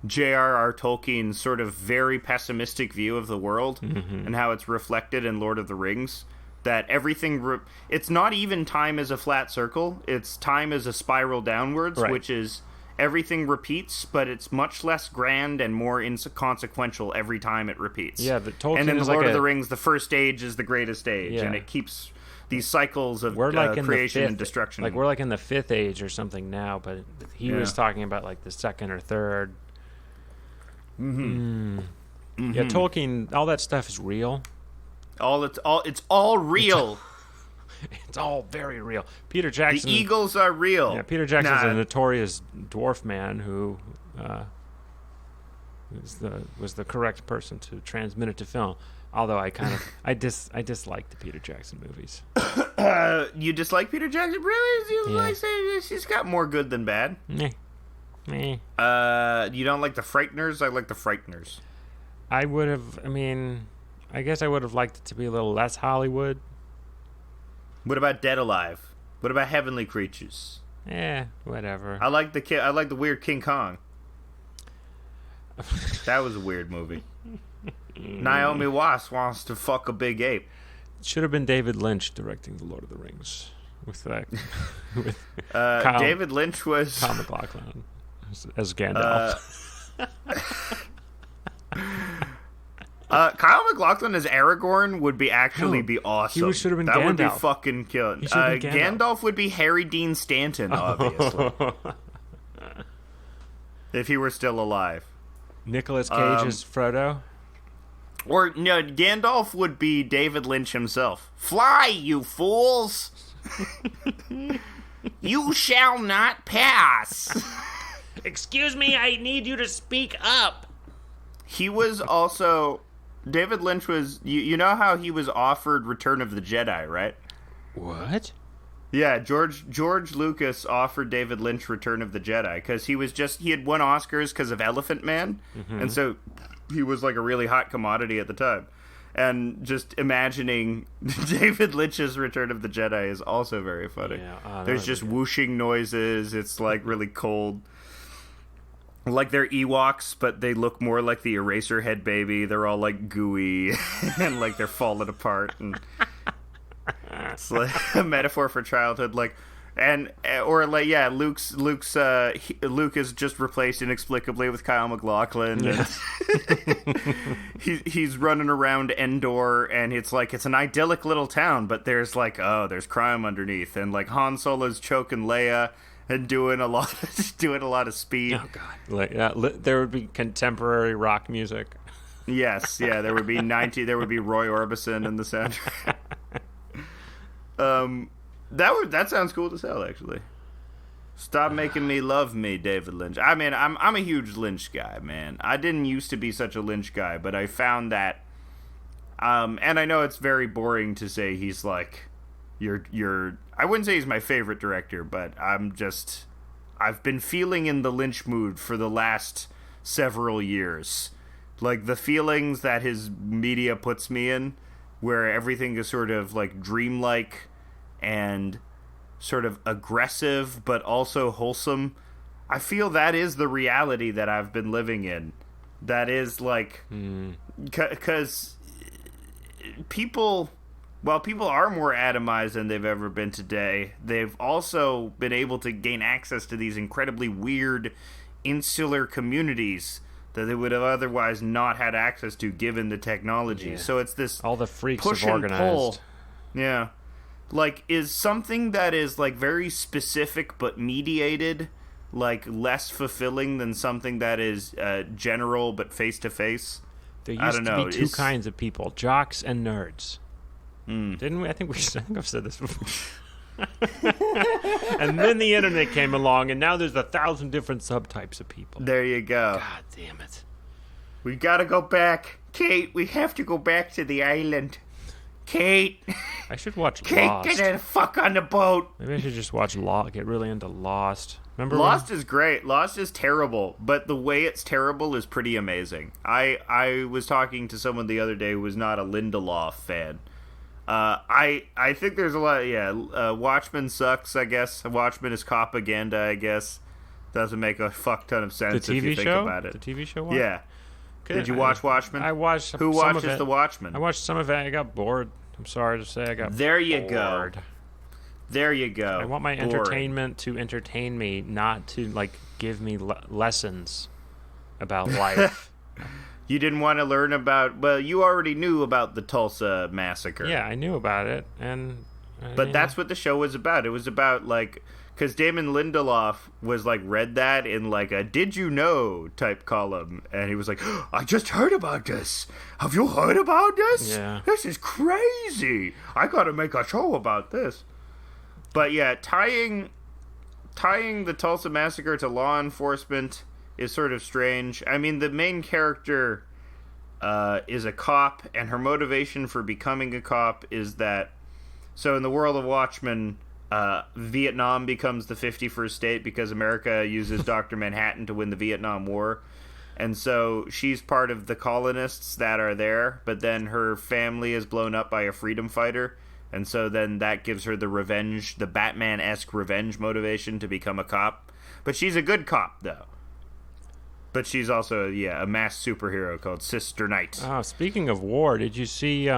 J.R.R. Tolkien's sort of very pessimistic view of the world and how it's reflected in Lord of the Rings. That everything... it's not even time as a flat circle. It's time as a spiral downwards, right. Which is everything repeats, but it's much less grand and more inconsequential every time it repeats. Yeah, but Tolkien and in is the Lord of the Rings, the first age is the greatest age, and it keeps these cycles of creation and destruction. Like, we're like in the fifth age or something now, but he was talking about like the second or third. Yeah, Tolkien, all that stuff is real. It's all real. It's all very real. Peter Jackson. The eagles are real. Yeah, Peter Jackson's a notorious dwarf man who was the correct person to transmit it to film. Although I dislike the Peter Jackson movies. You dislike Peter Jackson? Really? He's got more good than bad. Meh. You don't like the Frighteners? I like the Frighteners. I guess I would have liked it to be a little less Hollywood. What about Dead Alive? What about Heavenly Creatures? Whatever. I like the weird King Kong. That was a weird movie. Naomi Watts wants to fuck a big ape. It should have been David Lynch directing The Lord of the Rings. With that, David Lynch was Kyle MacLachlan as Gandalf. Kyle MacLachlan as Aragorn would be awesome. He should have been that Gandalf. Would be fucking killed. Gandalf would be Harry Dean Stanton, obviously, if he were still alive. Nicolas Cage as Frodo. Or, no, Gandalf would be David Lynch himself. Fly, you fools! You shall not pass! Excuse me, I need you to speak up. He was also... David Lynch was... You know how he was offered Return of the Jedi, right? What? Yeah, George Lucas offered David Lynch Return of the Jedi because he had won Oscars because of Elephant Man, and so he was like a really hot commodity at the time. And just imagining David Lynch's Return of the Jedi is also very funny. Yeah, there's just whooshing noises. It's like really cold. Like they're Ewoks, but they look more like the Eraserhead baby. They're all like gooey and like they're falling apart and... It's like a metaphor for childhood, Luke is just replaced inexplicably with Kyle MacLachlan. Yeah. He's running around Endor, and it's an idyllic little town, but there's crime underneath, and like Han Solo's choking Leia and doing a lot of speed. Oh god, there would be contemporary rock music. Yes, yeah, there would be Roy Orbison in the soundtrack. That sounds cool to sell, actually. Stop making me love me, David Lynch. I mean, I'm a huge Lynch guy, man. I didn't used to be such a Lynch guy, but I found that, and I know it's very boring to say he's like, I wouldn't say he's my favorite director, but I've been feeling in the Lynch mood for the last several years. Like, the feelings that his media puts me in, where everything is sort of like dreamlike and sort of aggressive but also wholesome. I feel that is the reality that I've been living in. That is like, because people are more atomized than they've ever been today, they've also been able to gain access to these incredibly weird insular communities that they would have otherwise not had access to given the technology. Yeah. So it's this all the freaks push have organized. And pull. Yeah. Like, is something that is like very specific but mediated like less fulfilling than something that is general but face to face? There used to be two kinds of people, jocks and nerds. Didn't we? I think I've said this before. And then the internet came along, and now there's 1,000 different subtypes of people. There you go. God damn it. We gotta go back. Kate, we have to go back to the island. Kate. I should watch Kate, Lost. Get the fuck on the boat. Maybe I should just watch Lost, get really into Lost. Remember Lost is great. Lost is terrible, but the way it's terrible is pretty amazing. I was talking to someone the other day who was not a Lindelof fan. I think there's a lot, Watchmen sucks, I guess. Watchmen is propaganda, I guess. Doesn't make a fuck ton of sense if you think about it. The TV show? Yeah. Did you watch Watchmen? I watched Who some watches The Watchmen? I watched some of it. I got bored. I'm sorry to say I got bored. There you go. I want my entertainment to entertain me, not to, like, give me lessons about life. You didn't want to learn about... Well, you already knew about the Tulsa massacre. Yeah, I knew about it, and... But that's what the show was about. It was about, like... Because Damon Lindelof was, like, read that in, like, a did you know type column. And he was like, I just heard about this. Have you heard about this? Yeah. This is crazy. I gotta make a show about this. But, yeah, tying the Tulsa massacre to law enforcement is sort of strange. I mean, the main character is a cop, and her motivation for becoming a cop is that... So in the world of Watchmen... Vietnam becomes the 51st state because America uses Dr. Manhattan to win the Vietnam War. And so she's part of the colonists that are there, but then her family is blown up by a freedom fighter. And so then that gives her the Batman-esque revenge motivation to become a cop. But she's a good cop, though. But she's also, a masked superhero called Sister Knight. Speaking of war, did you see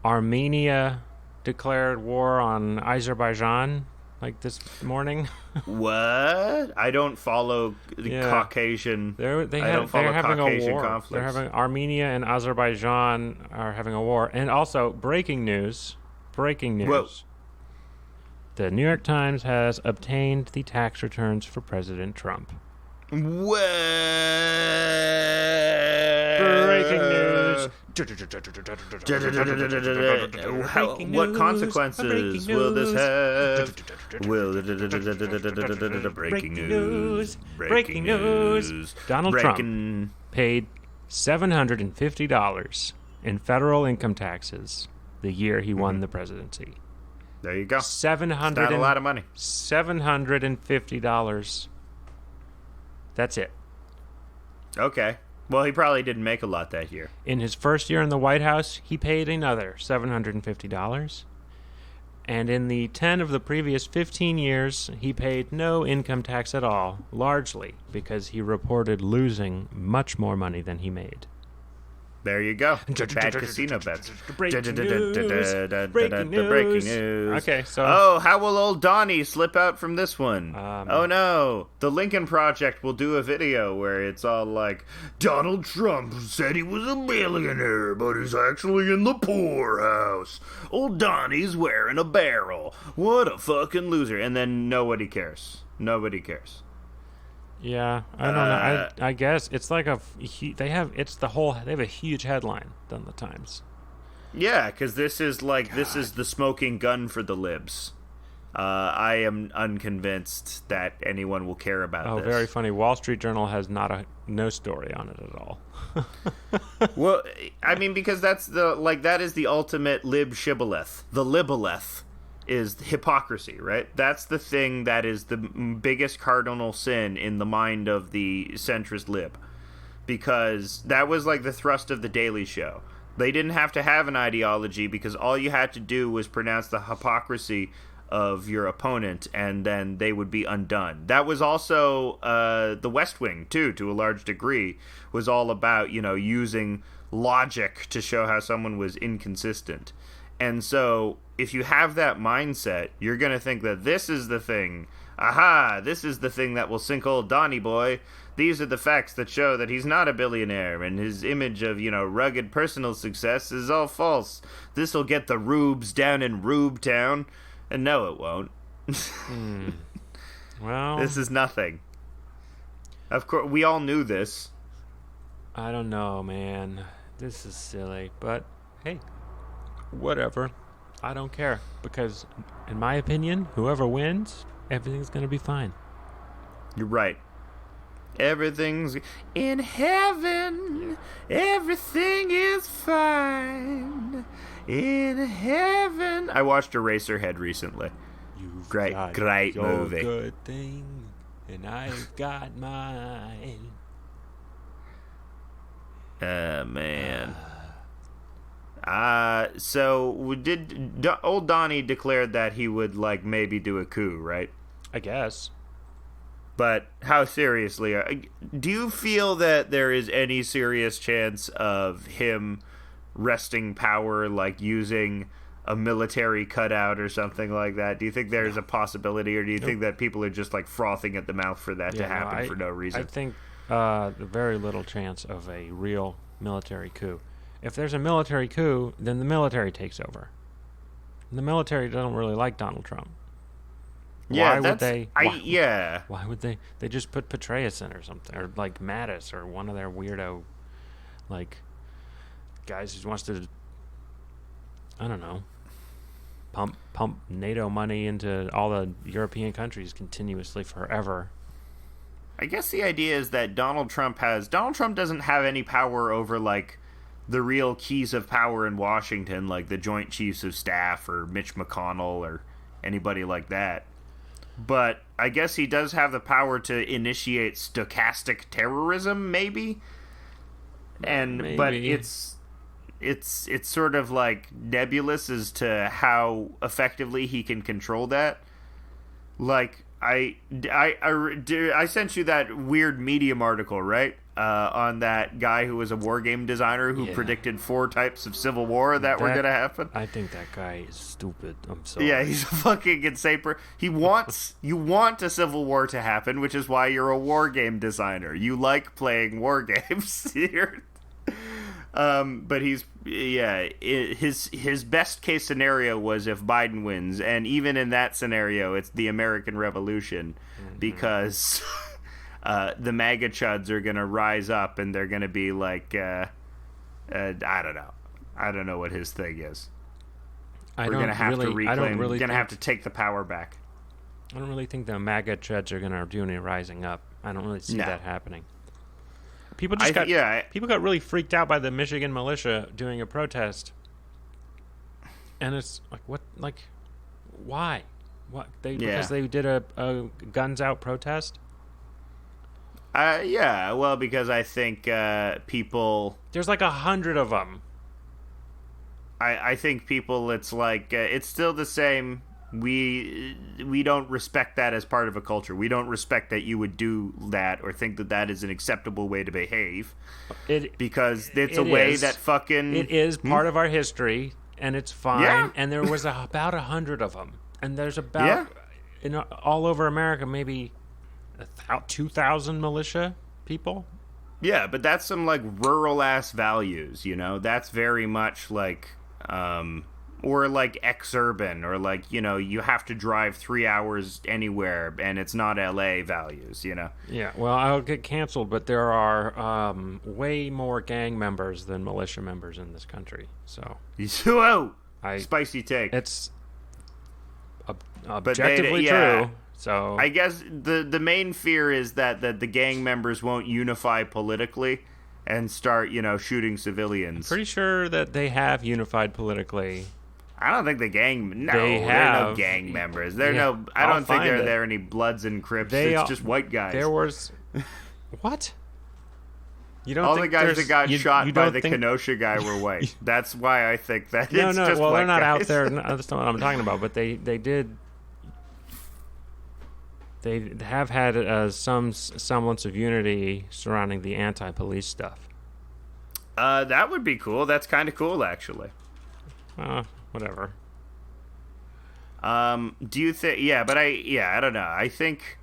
Armenia declared war on Azerbaijan like this morning? What? I don't follow Caucasian. They're having a war. Conflicts. They're having Armenia and Azerbaijan are having a war. And also breaking news. Whoa. The New York Times has obtained the tax returns for President Trump. What? What consequences will this have? Breaking news. Breaking news. Donald Trump paid $750 in federal income taxes the year he won the presidency. There you go. It's not a lot of money. $750. That's it. Okay. Well, he probably didn't make a lot that year. In his first year in the White House, he paid another $750. And in the 10 of the previous 15 years, he paid no income tax at all, largely because he reported losing much more money than he made. There you go. Bad casino bets. Breaking news. Okay, so... Oh, how will old Donnie slip out from this one? Oh, no. The Lincoln Project will do a video where it's all like, Donald Trump said he was a billionaire, but he's actually in the poorhouse. Old Donnie's wearing a barrel. What a fucking loser. And then nobody cares. Nobody cares. Yeah, I don't know. I guess it's like they have a huge headline on the Times. Yeah, because this is the smoking gun for the libs. I am unconvinced that anyone will care about this. Oh, very funny. Wall Street Journal has no story on it at all. Well, I mean, because that is the ultimate lib shibboleth. The libboleth is hypocrisy, right? That's the thing that is the biggest cardinal sin in the mind of the centrist lib, because that was like the thrust of the Daily Show. They didn't have to have an ideology because all you had to do was pronounce the hypocrisy of your opponent and then they would be undone. That was also the West Wing too, to a large degree, was all about, using logic to show how someone was inconsistent. And so if you have that mindset, you're going to think that this is the thing. Aha, this is the thing that will sink old Donnie boy. These are the facts that show that he's not a billionaire, and his image of, rugged personal success is all false. This'll get the rubes down in Rube Town. And no, it won't. Well... This is nothing. Of course, we all knew this. I don't know, man. This is silly, but hey... Whatever. I don't care. Because, in my opinion, whoever wins, everything's going to be fine. You're right. Everything's in heaven. Everything is fine. In heaven. I watched Eraserhead recently. Great movie. Good thing, and I've got mine. Man. So did old Donnie declared that he would maybe do a coup, right? I guess. But how seriously? Do you feel that there is any serious chance of him wresting power, using a military cutout or something like that? Do you think there's a possibility, or do you think that people are just frothing at the mouth for that to happen for no reason? I think very little chance of a real military coup. If there's a military coup, then the military takes over. And the military don't really like Donald Trump. Yeah, why would they? Why would they? They just put Petraeus in or something, or Mattis, or one of their weirdo, guys who wants to, I don't know, pump NATO money into all the European countries continuously forever. I guess the idea is that Donald Trump doesn't have any power over the real keys of power in Washington, like the Joint Chiefs of Staff or Mitch McConnell or anybody like that. But I guess he does have the power to initiate stochastic terrorism, maybe. But it's sort of nebulous as to how effectively he can control that. I sent you that weird Medium article, right? On that guy who was a war game designer who predicted 4 types of civil war that were going to happen. I think that guy is stupid. I'm sorry. Yeah, he's a fucking insane you want a civil war to happen, which is why you're a war game designer. You like playing war games. But his best case scenario was if Biden wins, and even in that scenario, it's the American Revolution, because the MAGA chuds are gonna rise up and they're gonna be like, I don't know. I don't know what his thing is. We're gonna have to reclaim. We're gonna have to take the power back. I don't really think the MAGA chuds are gonna do any rising up. I don't really see that happening. People got really freaked out by the Michigan militia doing a protest, and it's like, what? Like, why? What? Because they did a guns out protest. Yeah. Well, because I think people. There's like 100 of them. I think people. It's like it's still the same. We don't respect that as part of a culture. We don't respect that you would do that or think that that is an acceptable way to behave. Because it's a way that fucking... It is part of our history, and it's fine. Yeah. And there was about 100 of them. And there's about, all over America, maybe 2,000 militia people. Yeah, but that's some, like, rural-ass values, you know? That's very much, like... or like ex-urban, or like, you know, you have to drive 3 hours anywhere and it's not LA values, you know? Yeah, well, I'll get canceled, but there are way more gang members than militia members in this country, so... Whoa! Spicy take. It's objectively true, so... I guess the main fear is that the gang members won't unify politically and start, you know, shooting civilians. I'm pretty sure that they have unified politically. I don't think the gang... No, they're no gang members. They're no... I don't think there are any Bloods and Crips. It's just white guys. There was... What? You don't All think the guys that got shot by the Kenosha guy were white. That's why I think that it's just white guys. Well, they're not out there. That's not what I'm talking about. But they did... They have had some semblance of unity surrounding the anti-police stuff. That would be cool. That's kind of cool, actually. Whatever. Do you think... Yeah, but I don't know. I think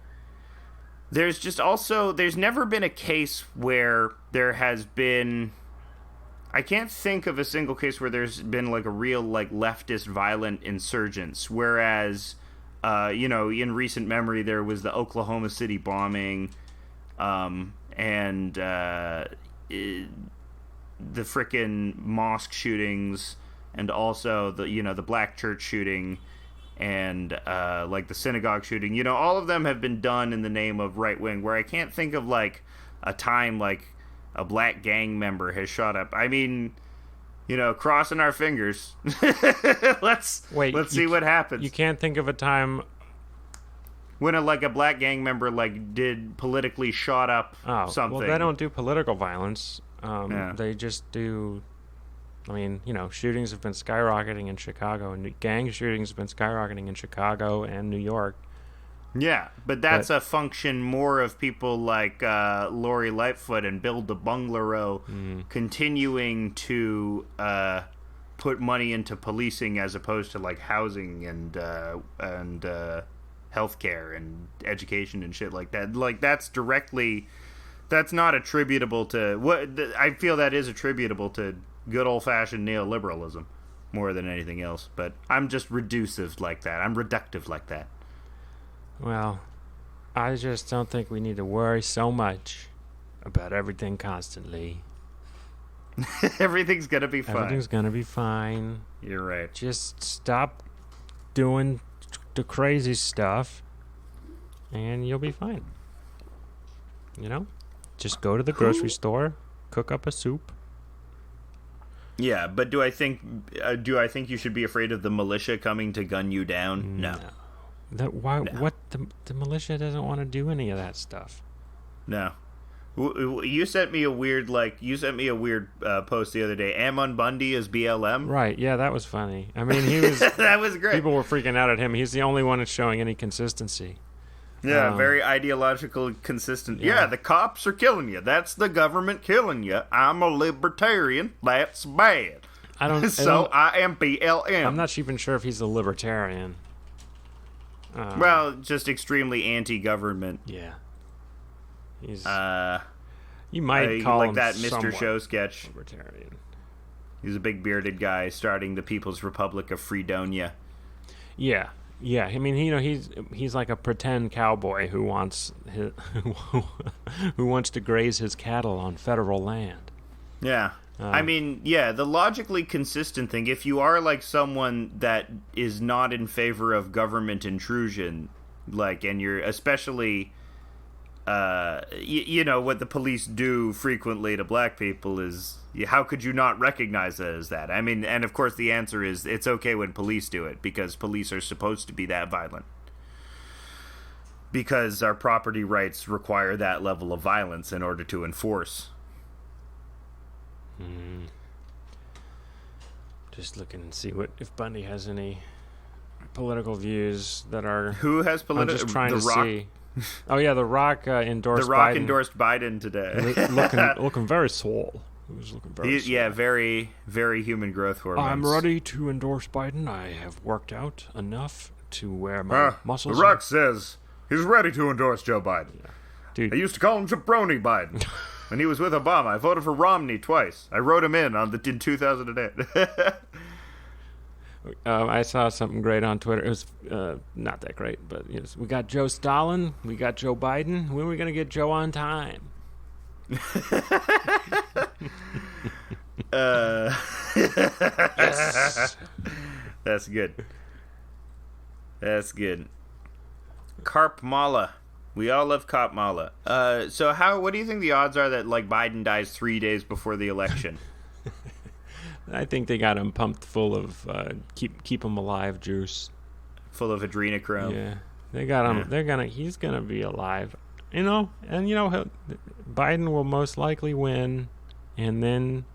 there's just also... There's never been a case where there has been... I can't think of a single case where there's been, like, a real, like, leftist violent insurgents, whereas... you know, in recent memory, there was the Oklahoma City bombing, and the frickin' mosque shootings, and also the black church shooting, and like the synagogue shooting. You know, all of them have been done in the name of right wing. Where I can't think of like a time like a black gang member has shot up. I mean, you know, crossing our fingers. Let's see what happens. You can't think of a time when a black gang member did politically shot up something. Well, they don't do political violence. They just do. I mean, you know, shootings have been skyrocketing in Chicago, and gang shootings have been skyrocketing in Chicago and New York. Yeah, but that's a function more of people like Lori Lightfoot and Bill DeBungalow continuing to put money into policing as opposed to like housing and healthcare and education and shit like that. Like that's not attributable to what I feel that is attributable to good old-fashioned neoliberalism more than anything else. But I'm just reducive like that. I'm reductive like that. Well, I just don't think we need to worry so much about everything constantly. Everything's gonna be fine. Everything's gonna be fine. You're right. Just stop doing the crazy stuff, and you'll be fine. You know? Just go to the grocery store, cook up a soup. Yeah, but do I think you should be afraid of the militia coming to gun you down? No. What the militia doesn't want to do any of that stuff. No. You sent me a weird post the other day. Ammon Bundy is BLM. Right? Yeah, that was funny. I mean, he was that was great. People were freaking out at him. He's the only one that's showing any consistency. Yeah, very ideological, consistent. Yeah, the cops are killing you. That's the government killing you. I'm a libertarian. That's bad. I am BLM. I'm not even sure if he's a libertarian. Well, just extremely anti-government. Yeah. He's. You might call him that Mr. Show sketch. Libertarian. He's a big bearded guy starting the People's Republic of Fredonia. Yeah. Yeah, I mean, he's like a pretend cowboy who wants to graze his cattle on federal land. Yeah. I mean, yeah, the logically consistent thing, if you are like someone that is not in favor of government intrusion, like, and you're especially, you know, what the police do frequently to black people is, how could you not recognize it as that? I mean, and of course the answer is it's okay when police do it, because police are supposed to be that violent. Because our property rights require that level of violence in order to enforce. Just looking to see if Bundy has any political views that are. Who has political? I'm just trying to see. Oh yeah, The Rock endorsed. The Rock Biden. endorsed Biden today. looking very swole. He was looking very. Yeah, very, very human growth hormones. I'm ready to endorse Biden. I have worked out enough to where my muscles. The Rock says he's ready to endorse Joe Biden. Yeah. Dude, I used to call him Jabroni Biden. When he was with Obama, I voted for Romney twice. I wrote him in in 2008. I saw something great on Twitter. It was not that great, but yes, we got Joe Stalin, we got Joe Biden. When are we going to get Joe on time? Yes. That's good. That's good. Carp Mala. We all love Cop Mala. So what do you think the odds are that like Biden dies 3 days before the election? I think they got him pumped full of keep him alive juice. Full of adrenochrome. Yeah. They got him. Yeah. He's gonna be alive. You know, and Biden will most likely win, and then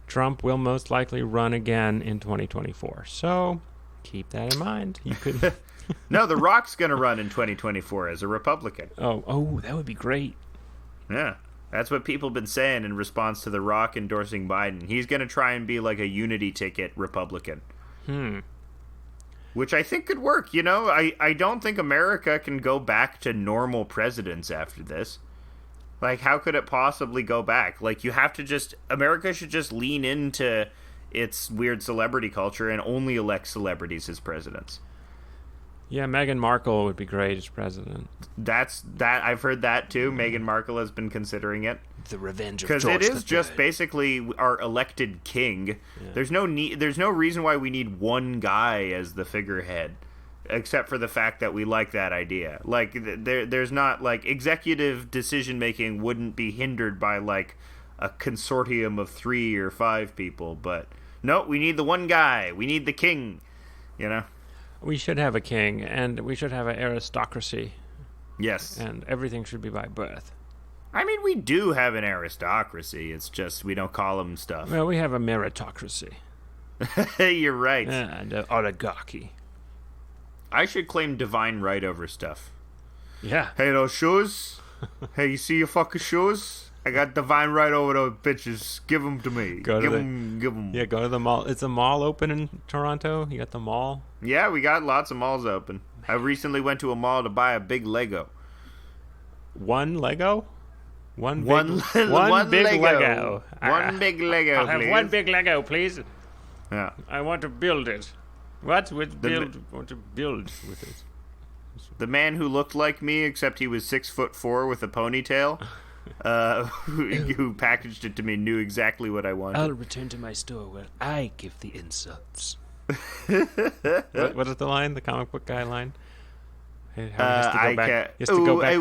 Trump will most likely run again in 2024. So keep that in mind. You could. No, The Rock's going to run in 2024 as a Republican. Oh, that would be great. Yeah, that's what people have been saying in response to The Rock endorsing Biden. He's going to try and be like a unity ticket Republican. Which I think could work, you know? I don't think America can go back to normal presidents after this. Like, how could it possibly go back? Like, America should just lean into its weird celebrity culture and only elect celebrities as presidents. Yeah, Meghan Markle would be great as president. I've heard that too. Meghan Markle has been considering it. The revenge of George III. Because it is just basically our elected king. Yeah. There's no reason why we need one guy as the figurehead, except for the fact that we like that idea. Like there's not like executive decision making wouldn't be hindered by like a consortium of 3 or 5 people, but no, we need the one guy. We need the king, you know. We should have a king, and we should have an aristocracy. Yes. And everything should be by birth. I mean, we do have an aristocracy. It's just we don't call them stuff. Well, we have a meritocracy. You're right. And an oligarchy. I should claim divine right over stuff. Yeah. Hey, those shoes? Hey, you see your fucking shoes? I got divine right over those bitches. Give them to me. Give them. Yeah, go to the mall. Is the mall open in Toronto? You got the mall? Yeah, we got lots of malls open. I recently went to a mall to buy a big Lego. One Lego? One big Lego. One big Lego, I'll have one big Lego, please. Yeah. I want to build it. What? Want to build with it. The man who looked like me, except he was 6'4" with a ponytail. Who packaged it to me knew exactly what I wanted. I'll return to my store where I give the insults. What is the line? The comic book guy line? How he has to go back. He has to go back.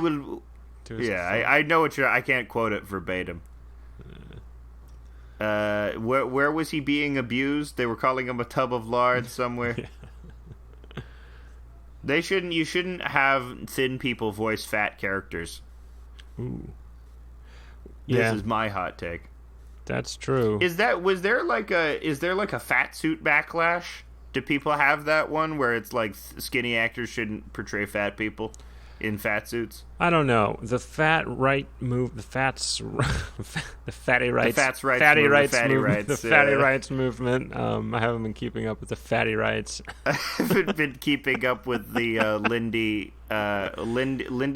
I know what I can't quote it verbatim. Where was he being abused? They were calling him a tub of lard somewhere. Yeah. You shouldn't have thin people voice fat characters. Ooh. This is my hot take. That's true. Is there like a fat suit backlash? Do people have that one where it's like skinny actors shouldn't portray fat people in fat suits? I don't know. The fat right move, the fatty rights movement. I haven't been keeping up with the fatty rights. I haven't been keeping up with the Lindy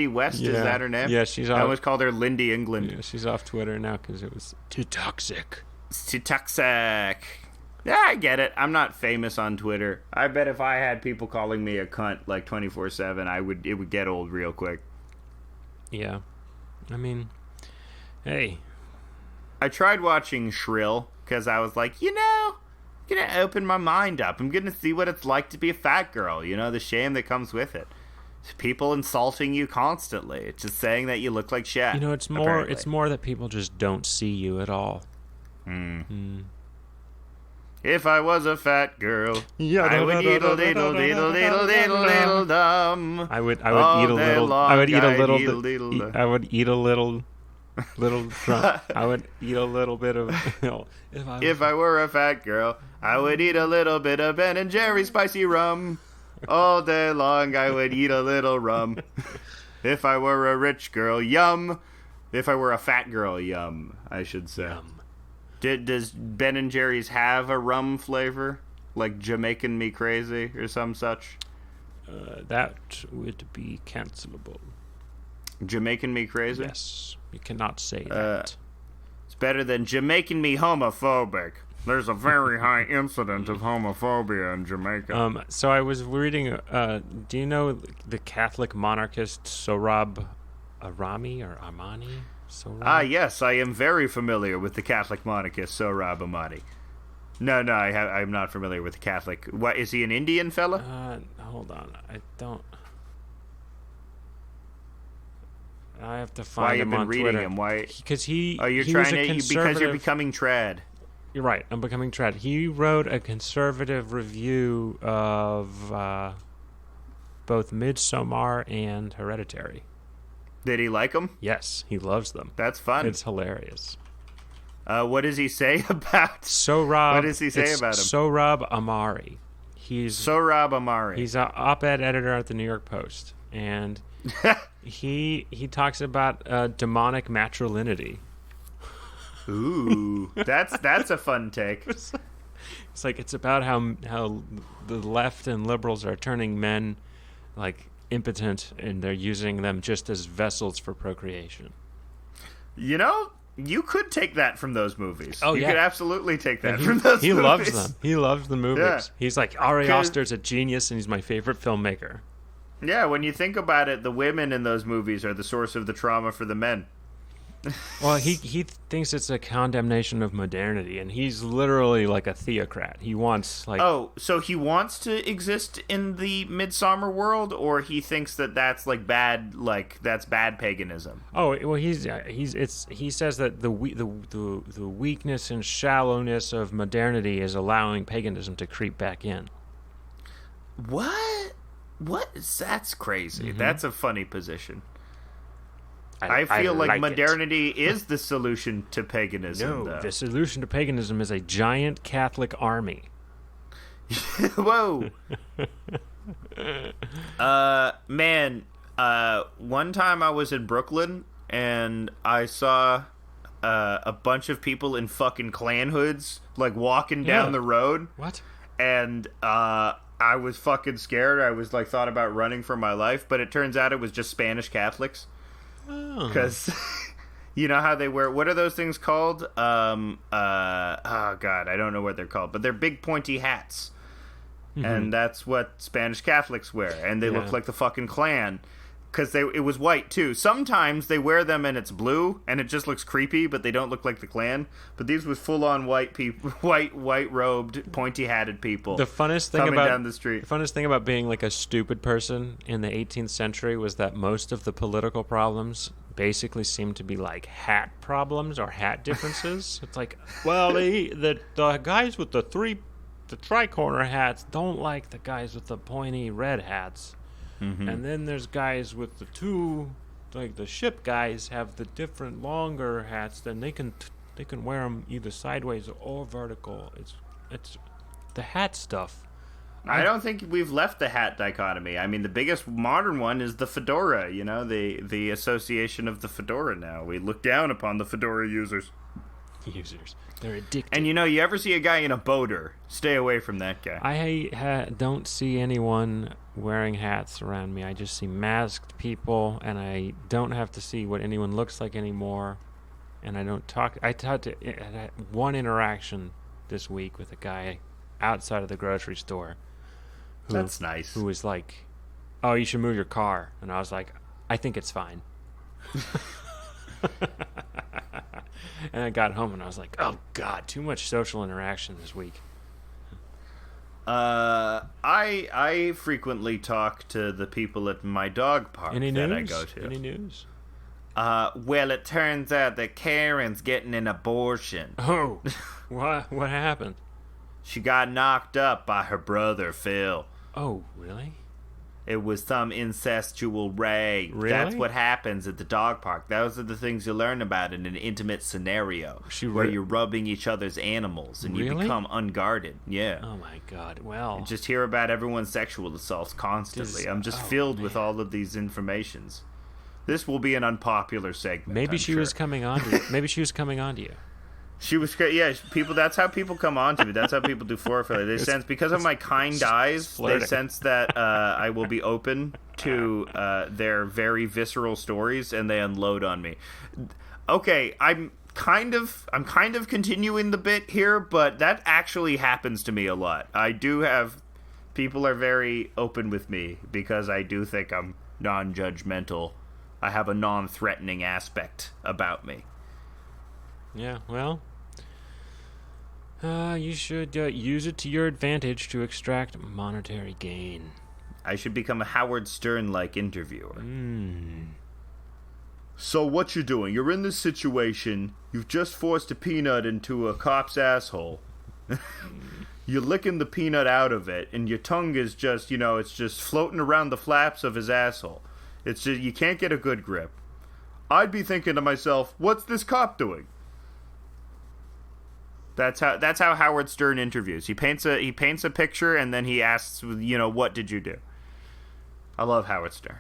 West. Yeah. Is that her name? Yeah, she's off. I always called her Lindy England. Yeah, she's off Twitter now because it was too toxic. It's too toxic. Yeah, I get it. I'm not famous on Twitter. I bet if I had people calling me a cunt like 24/7, it would get old real quick. Yeah. I mean, hey. I tried watching Shrill because I was like, I'm going to open my mind up. I'm going to see what it's like to be a fat girl. The shame that comes with it. People insulting you constantly. It's just saying that you look like shit. It's more that people just don't see you at all. If I was a fat girl, I would eat a little dum. I would eat a little. I would eat a little. I would eat a little bit of. If I were a fat girl, I would eat a little bit of Ben and Jerry's spicy rum. All day long, I would eat a little rum. If I were a rich girl, yum. If I were a fat girl, yum, I should say. Yum. Does Ben and Jerry's have a rum flavor? Like Jamaican Me Crazy or some such? That would be cancelable. Jamaican Me Crazy? Yes. You cannot say that. It's better than Jamaican Me Homophobic. There's a very high incidence of homophobia in Jamaica. So I was reading, do you know the Catholic monarchist Sohrab Armani? Yes, I am very familiar with the Catholic monarchist Sohrab Ahmadi. No, I'm not familiar with the Catholic. What, is he an Indian fella? Hold on, I have to find him on Twitter. Why have you been reading him? Why? Because he. Oh, because you're becoming trad. You're right. I'm becoming trad. He wrote a conservative review of both Midsommar and Hereditary. Did he like them? Yes, he loves them. That's fun. It's hilarious. What does he say about Sohrab? What does he say about him? Sohrab Ahmari. Sohrab Ahmari. He's an op-ed editor at the New York Post, and he talks about demonic matrilinity. Ooh, that's a fun take. It's like it's about how the left and liberals are turning men like impotent, and they're using them just as vessels for procreation. You could take that from those movies. Oh, you could absolutely take that from those movies. He loves them. He loves the movies. Yeah. He's like, Ari Aster's a genius, and he's my favorite filmmaker. Yeah, when you think about it, the women in those movies are the source of the trauma for the men. Well, he thinks it's a condemnation of modernity, and he's literally like a theocrat. He wants like... Oh, so he wants to exist in the Midsommar world, or he thinks that that's like bad, like that's bad paganism? Oh, well, he says that the weakness and shallowness of modernity is allowing paganism to creep back in. What? That's crazy. Mm-hmm. That's a funny position. I feel like modernity is the solution to paganism. No, the solution to paganism is a giant Catholic army. Whoa. Man, one time I was in Brooklyn and I saw a bunch of people in fucking Klan hoods like walking down the road. What? And I was fucking scared. I was like thought about running for my life, but it turns out it was just Spanish Catholics. Because you know how they wear, what are those things called? Oh god, I don't know what they're called, but they're big pointy hats. Mm-hmm. And that's what Spanish Catholics wear, and they look like the fucking Klan. Because it was white too. Sometimes they wear them and it's blue, and it just looks creepy, but they don't look like the Klan. But these was full on white people, white robed, pointy hatted people. The funnest thing down the street. The funnest thing about being like a stupid person in the 18th century was that most of the political problems basically seemed to be like hat problems or hat differences. It's like, well, the guys with the tri-corner hats don't like the guys with the pointy red hats. Mm-hmm. And then there's guys with the two, like the ship guys have the different longer hats. Then they can wear them either sideways or vertical. It's the hat stuff. I don't think we've left the hat dichotomy. I mean, the biggest modern one is the fedora. You know, the association of the fedora. Now we look down upon the fedora users. They're addicted. And you ever see a guy in a boater? Stay away from that guy. I don't see anyone wearing hats around me. I just see masked people, and I don't have to see what anyone looks like anymore. And I don't talk. I had one interaction this week with a guy outside of the grocery store. That's nice. Who was like, "Oh, you should move your car," and I was like, "I think it's fine." And I got home and I was like, "Oh God, too much social interaction this week." I frequently talk to the people at my dog park I go to. Any news? Well, it turns out that Karen's getting an abortion. Oh, what happened? She got knocked up by her brother Phil. Oh, really? It was some incestual rape. Really? That's what happens at the dog park. Those are the things you learn about in an intimate scenario where you're rubbing each other's animals and you become unguarded. Yeah. Oh my God. Well, you just hear about everyone's sexual assaults constantly. I'm just filled with all of these informations. This will be an unpopular segment. Maybe she was coming on to you. Maybe she was coming on to you. She was, yeah. People. That's how people come on to me. That's how people do foreplay. They sense because of my kind eyes. They sense that I will be open to their very visceral stories, and they unload on me. Okay, I'm kind of continuing the bit here, but that actually happens to me a lot. I do have people are very open with me because I do think I'm non-judgmental. I have a non-threatening aspect about me. Yeah, well, you should use it to your advantage to extract monetary gain. I should become a Howard Stern-like interviewer. So what you doing? You're in this situation. You've just forced a peanut into a cop's asshole. You're licking the peanut out of it, and your tongue is just, it's just floating around the flaps of his asshole. It's just, you can't get a good grip. I'd be thinking to myself, what's this cop doing? That's how Howard Stern interviews. He paints a picture and then he asks, what did you do? I love Howard Stern.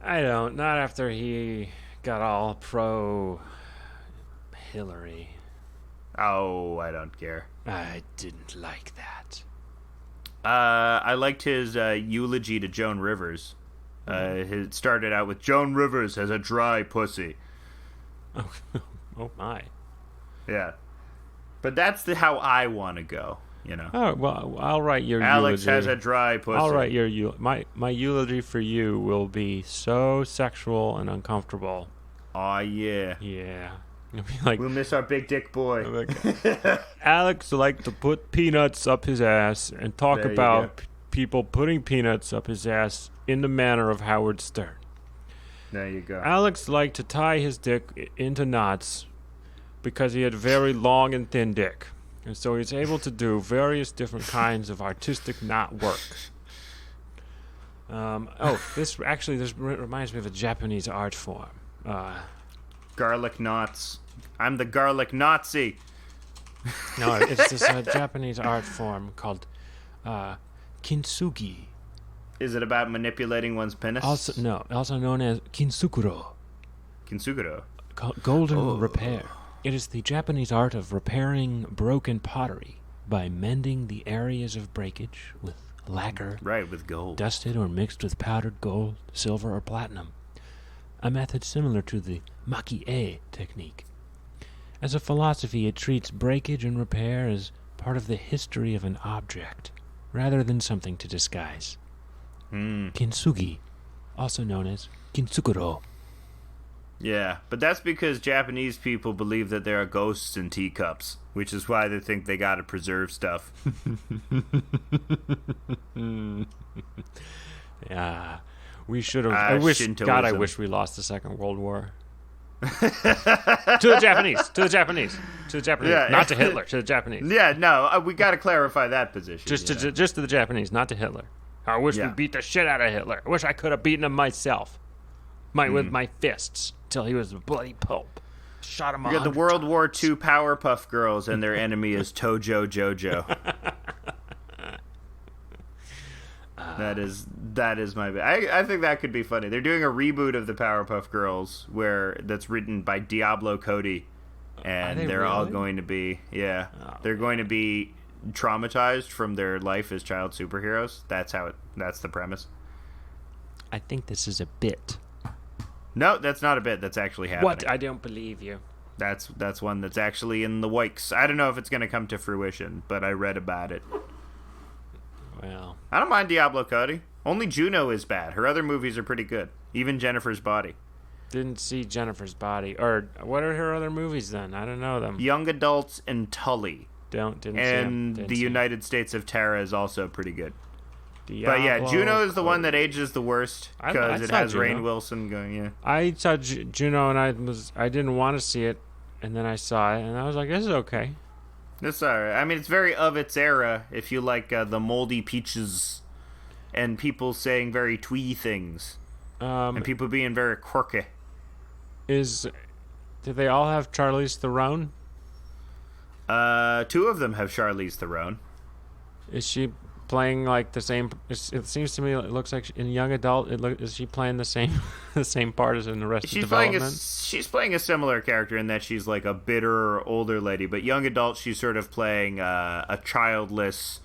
I don't. Not after he got all pro Hillary. Oh, I don't care. I didn't like that. I liked his eulogy to Joan Rivers. It started out with Joan Rivers has a dry pussy. Oh my. Yeah. But that's how I want to go, Oh, well, I'll write your Alex eulogy. has a dry pussy. I'll write your my eulogy for you will be so sexual and uncomfortable. Oh, yeah. Yeah. It'll be like, we'll miss our big dick boy. Alex liked to put peanuts up his ass and talk about people putting peanuts up his ass in the manner of Howard Stern. There you go. Alex liked to tie his dick into knots because he had very long and thin dick. And so he's able to do various different kinds of artistic knot work. This reminds me of a Japanese art form. Garlic knots. I'm the garlic Nazi. No, it's this Japanese art form called kintsugi. Is it about manipulating one's penis? Also known as kintsukuro. Kintsukuro? Golden repair. It is the Japanese art of repairing broken pottery by mending the areas of breakage with lacquer. Right, with gold. Dusted or mixed with powdered gold, silver, or platinum. A method similar to the maki-e technique. As a philosophy, it treats breakage and repair as part of the history of an object, rather than something to disguise. Kintsugi, also known as kintsukuro. Yeah, but that's because Japanese people believe that there are ghosts in teacups, which is why they think they gotta preserve stuff. Yeah, we should have. I wish we lost the Second World War. To the Japanese. Yeah, not to Hitler. To the Japanese. Yeah, no, we got to clarify that position. Just to the Japanese, not to Hitler. I wish we beat the shit out of Hitler. I wish I could have beaten him myself, with my fists, till he was a bloody pope. Shot him. You got the World War II Powerpuff Girls, and their enemy is Tojo Jojo. That is my. I think that could be funny. They're doing a reboot of the Powerpuff Girls that's written by Diablo Cody, and they're all going to be they're going to be traumatized from their life as child superheroes. That's the premise. I think this is a bit. No, that's not a bit. That's actually happening. What? I don't believe you. That's one that's actually in the works. I don't know if it's going to come to fruition, but I read about it. Well, I don't mind Diablo Cody. Only Juno is bad. Her other movies are pretty good. Even Jennifer's Body. Didn't see Jennifer's Body. Or what are her other movies then? I don't know them. Young Adults and Tully. Didn't see them. And The United States of Tara is also pretty good. But yeah, Juno is the one that ages the worst because it has Rainn Wilson going. Yeah, I saw Juno and I didn't want to see it, and then I saw it and I was like, this is okay. It's alright. I mean, it's very of its era. If you like the moldy peaches and people saying very twee things, and people being very quirky. Do they all have Charlize Theron? 2 of them have Charlize Theron. Is she playing like the same? It seems to me it looks like in Young Adult. Is she playing the same the same part as in the rest of Development? She's playing a similar character in that she's like a bitter older lady, but Young Adult she's sort of playing a childless,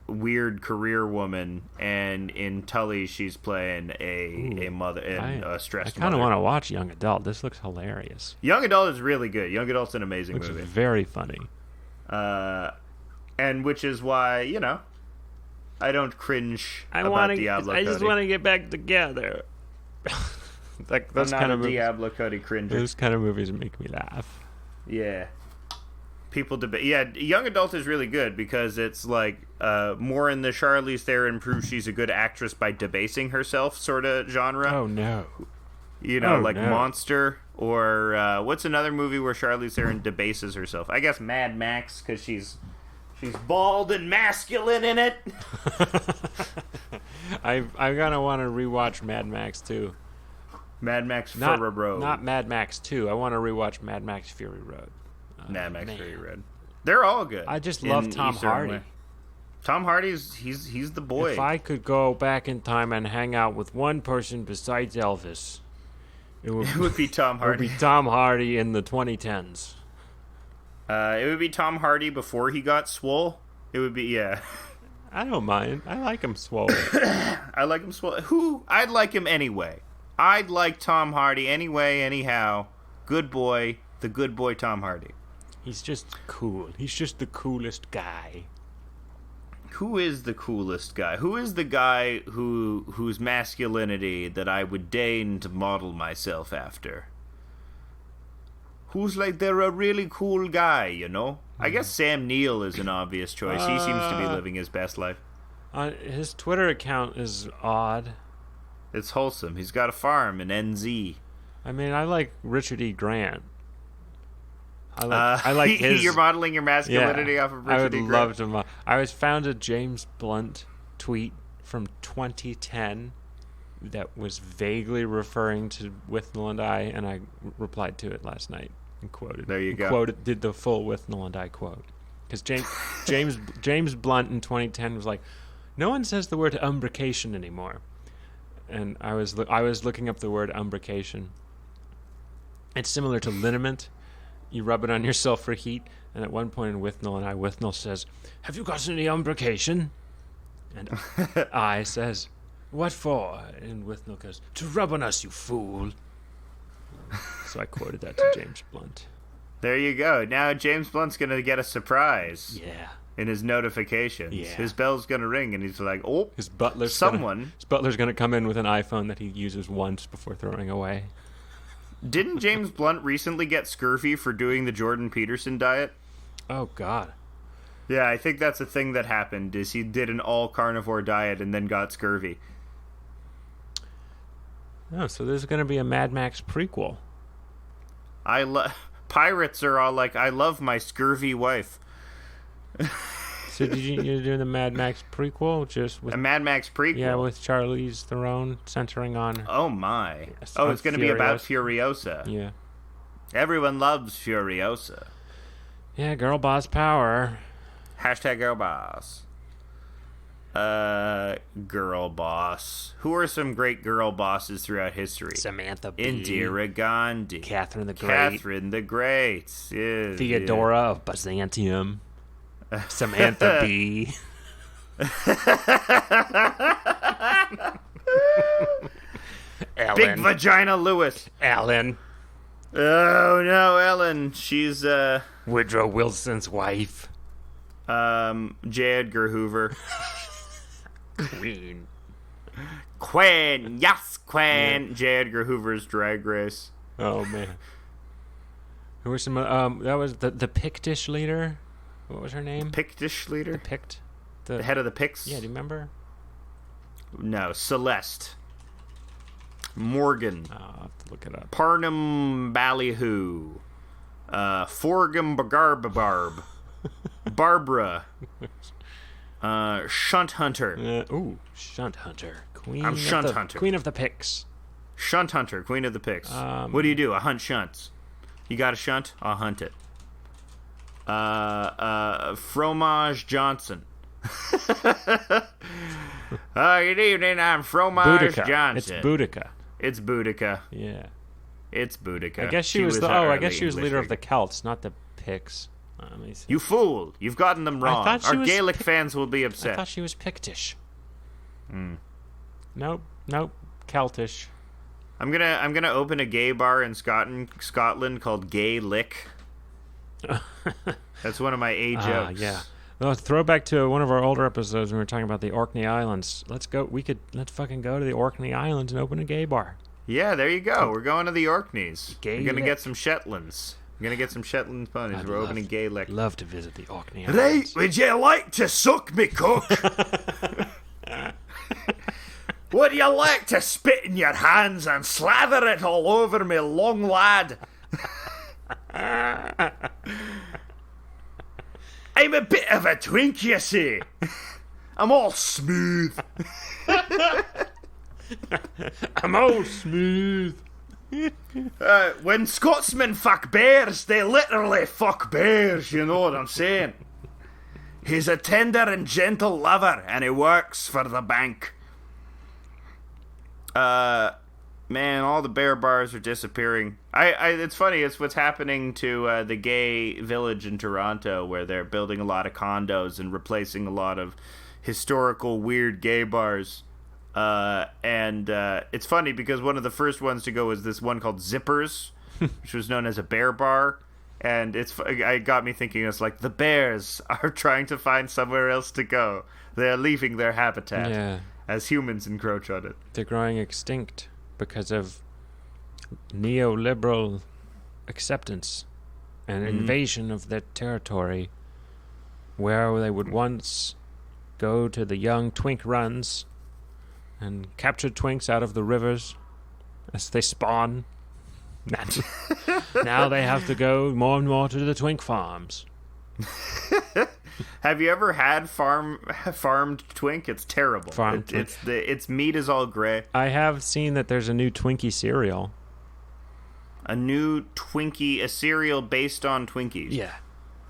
weird career woman, and in Tully she's playing a mother and a stressed mother. I kind of want to watch Young Adult. This looks hilarious. Young Adult is really good. Young Adult's an amazing movie. It's very funny. And which is why, I don't cringe about Diablo Cody. I just want to get back together. Like those kind of Diablo Cody cringe. Those kind of movies make me laugh. Yeah. People debate. Yeah, Young Adult is really good because it's like more in the Charlize Theron proves she's a good actress by debasing herself sort of genre. Oh, no. Monster or what's another movie where Charlize Theron debases herself? I guess Mad Max because she's bald and masculine in it. I'm gonna want to rewatch Mad Max 2. Mad Max Fury Road. Not Mad Max 2. I want to rewatch Mad Max Fury Road. Mad Max Fury Road. They're all good. I just love Tom Hardy. Tom Hardy's he's the boy. If I could go back in time and hang out with one person besides Elvis, it would be Tom Hardy. It would be Tom Hardy in the 2010s. It would be Tom Hardy before he got swole. It would be, yeah. I don't mind. I like him swole. I like him swole. I'd like him anyway. I'd like Tom Hardy anyway, anyhow. Good boy. The good boy Tom Hardy. He's just cool. He's just the coolest guy. Who is the coolest guy? Who is the guy whose masculinity that I would deign to model myself after? Who's like, they're a really cool guy, I guess Sam Neill is an obvious choice. He seems to be living his best life. His Twitter account is odd. It's wholesome. He's got a farm in NZ. I mean, I like Richard E. Grant. I like his... You're modeling your masculinity off of Richard E. Grant? I would love to... I found a James Blunt tweet from 2010 that was vaguely referring to Withnell and I, and I replied to it last night and quoted. There you go. Did the full Withnell and I quote. Because James Blunt in 2010 was like, no one says the word umbrication anymore. And I was looking up the word umbrication. It's similar to liniment. You rub it on yourself for heat, and at one point in Withnell says, have you got any umbrication? And I says, what for? And Withnell goes, to rub on us, you fool. So I quoted that to James Blunt. There you go. Now James Blunt's going to get a surprise. Yeah. In his notifications. Yeah. His bell's going to ring, and he's like, oh, his butler's going to come in with an iPhone that he uses once before throwing away. Didn't James Blunt recently get scurvy for doing the Jordan Peterson diet? Oh, God. Yeah, I think that's a thing that happened, is he did an all-carnivore diet and then got scurvy. Oh, so there's going to be a Mad Max prequel. Pirates are all like, I love my scurvy wife. So you're doing the Mad Max prequel? Just with a Mad Max prequel? Yeah, with Charlize Theron centering on... Oh, my. Oh, it's going to be about Furiosa. Yeah. Everyone loves Furiosa. Yeah, girl boss power. Hashtag girl boss. Girl boss. Who are some great girl bosses throughout history? Samantha Bee. Indira Gandhi. Catherine the Great. Catherine the Great. Yeah, Theodora of Byzantium. Samantha Bee. Big Vagina Lewis. Alan. Oh no, Ellen. She's Woodrow Wilson's wife. J. Edgar Hoover. Queen. Queen, yes, Queen. Yeah. J. Edgar Hoover's Drag Race. Oh man. Who were some? That was the Pictish leader. What was her name? Pictish leader. The Pict. The head of the Picts. Yeah, do you remember? No, Celeste. Morgan. I'll have to look it up. Parnham Ballyhoo. Forgum Bagarbabarb. Barbara. Shunt Hunter. Shunt Hunter. Queen. I'm Shunt Hunter. Queen of the Picts. Shunt Hunter, Queen of the Picts. What do? I hunt shunts. You got a shunt? I'll hunt it. Fromage Johnson. Good evening, I'm Fromage Boudica. Johnson. It's Boudica. It's Boudica. Yeah. It's Boudica. I guess she was leader of the Celts, not the Picts. You fool! You've gotten them wrong. Our Gaelic fans will be upset. I thought she was Pictish. Nope, Celtish. I'm gonna open a gay bar in Scotland called Gay Lick. That's one of my A jokes. Yeah. Well, throwback to one of our older episodes when we were talking about the Orkney Islands. Let's fucking go to the Orkney Islands and open a gay bar. Yeah, there you go. We're going to the Orkneys. Gay We're gonna Lick. get some Shetlands. We're gonna get some Shetland ponies. We're opening Gay Lick. Love to visit the Orkney Islands. Right, would you like to suck me cock? Would you like to spit in your hands and slather it all over me, long lad? I'm a bit of a twink, you see. I'm all smooth. I'm all smooth. When Scotsmen fuck bears, they literally fuck bears, you know what I'm saying? He's a tender and gentle lover, and he works for the bank. Man, all the bear bars are disappearing. It's funny, it's what's happening to the gay village in Toronto, where they're building a lot of condos and replacing a lot of historical weird gay bars. And it's funny because one of the first ones to go was this one called Zippers, which was known as a bear bar. And it got me thinking, it's like the bears are trying to find somewhere else to go. They're leaving their habitat as humans encroach on it. They're growing extinct because of neoliberal acceptance and invasion of their territory, where they would once go to the young twink runs and capture twinks out of the rivers as they spawn. Now they have to go more and more to the twink farms. Have you ever had farmed twink? It's terrible. Its meat is all gray. I have seen that there's a new Twinkie cereal. A new Twinkie, a cereal based on Twinkies. Yeah.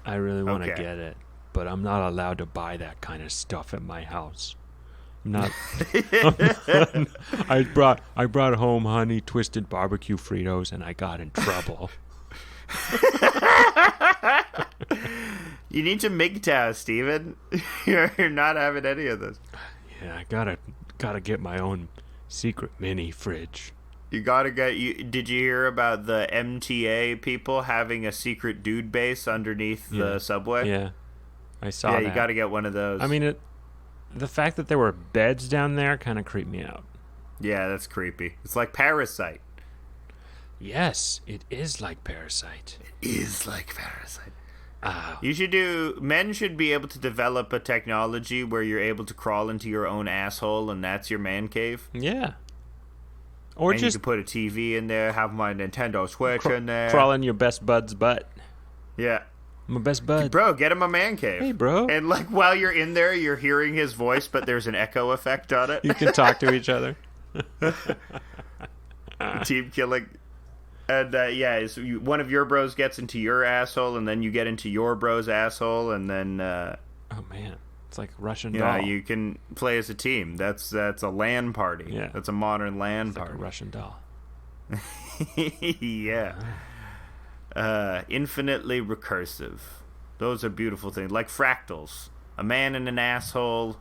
I really want to get it, but I'm not allowed to buy that kind of stuff at my house. I brought home Honey Twisted barbecue Fritos and I got in trouble. You need to MGTOW, Steven. You're not having any of this. Yeah, I gotta get my own secret mini fridge. You gotta get. Did you hear about the MTA people having a secret dude base underneath the subway? Yeah, I saw that. Yeah, you gotta get one of those. I mean, the fact that there were beds down there kind of creeped me out. Yeah, that's creepy. It's like Parasite. Yes, it is like Parasite. It is like Parasite. Men should be able to develop a technology where you're able to crawl into your own asshole and that's your man cave. Yeah. Or just you can put a TV in there, have my Nintendo Switch in there. Crawl in your best bud's butt. Yeah. My best bud. Bro, get him a man cave. Hey, bro. And like while you're in there, you're hearing his voice, but there's an echo effect on it. You can talk to each other. Team killing. And one of your bros gets into your asshole, and then you get into your bro's asshole, and then. Oh man, it's like Russian doll. Yeah, you can play as a team. That's a LAN party. Yeah, that's a modern LAN it's party. Like a Russian doll. Yeah. Infinitely recursive. Those are beautiful things, like fractals. A man in an asshole.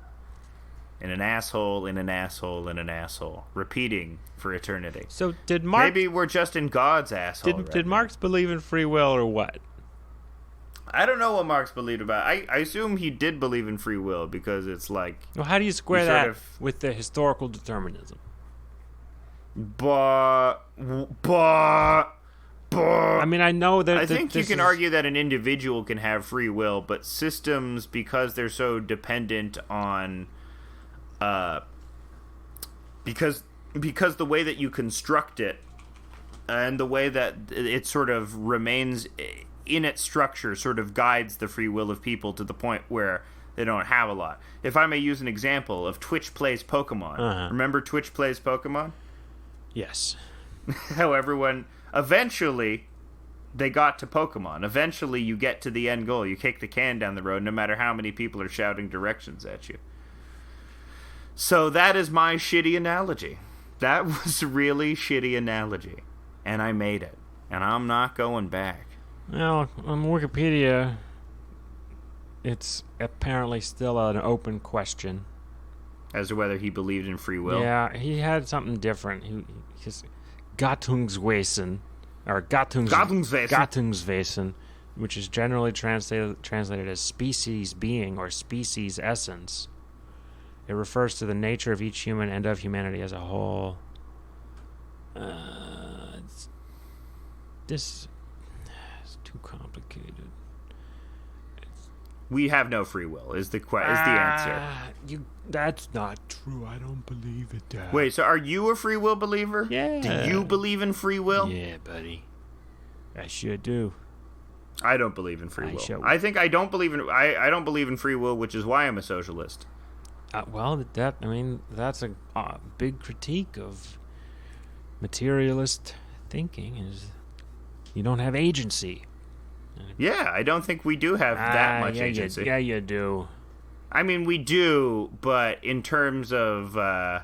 in an asshole, in an asshole, in an asshole, repeating for eternity. So did Marx... Maybe we're just in God's asshole. Did Marx believe in free will or what? I don't know what Marx believed about. I assume he did believe in free will because it's like... Well, how do you square that with the historical determinism? I mean, I know that... I think you can argue that an individual can have free will, but systems, because they're so dependent on... because the way that you construct it and the way that it sort of remains in its structure sort of guides the free will of people to the point where they don't have a lot. If I may use an example of Twitch Plays Pokemon. Remember Twitch Plays Pokemon? Yes. How everyone... Eventually, they got to Pokemon. Eventually, you get to the end goal. You kick the can down the road no matter how many people are shouting directions at you. So that is my shitty analogy. That was a really shitty analogy. And I made it. And I'm not going back. Well, on Wikipedia, it's apparently still an open question. As to whether he believed in free will? Yeah, he had something different. His Gattungswesen, or Gattungswesen, which is generally translated as species being or species essence. It refers to the nature of each human and of humanity as a whole. This is too complicated. We have no free will, is the answer. That's not true. I don't believe it, Dad. Wait, so are you a free will believer? Yeah. Do you believe in free will? Yeah, buddy. I sure do. I don't believe in free will. I think I don't believe in I don't believe in free will, which is why I'm a socialist. That's a big critique of materialist thinking is you don't have agency. Yeah, I don't think we do have that much agency. Yeah, you do. I mean, we do, but in terms of... we're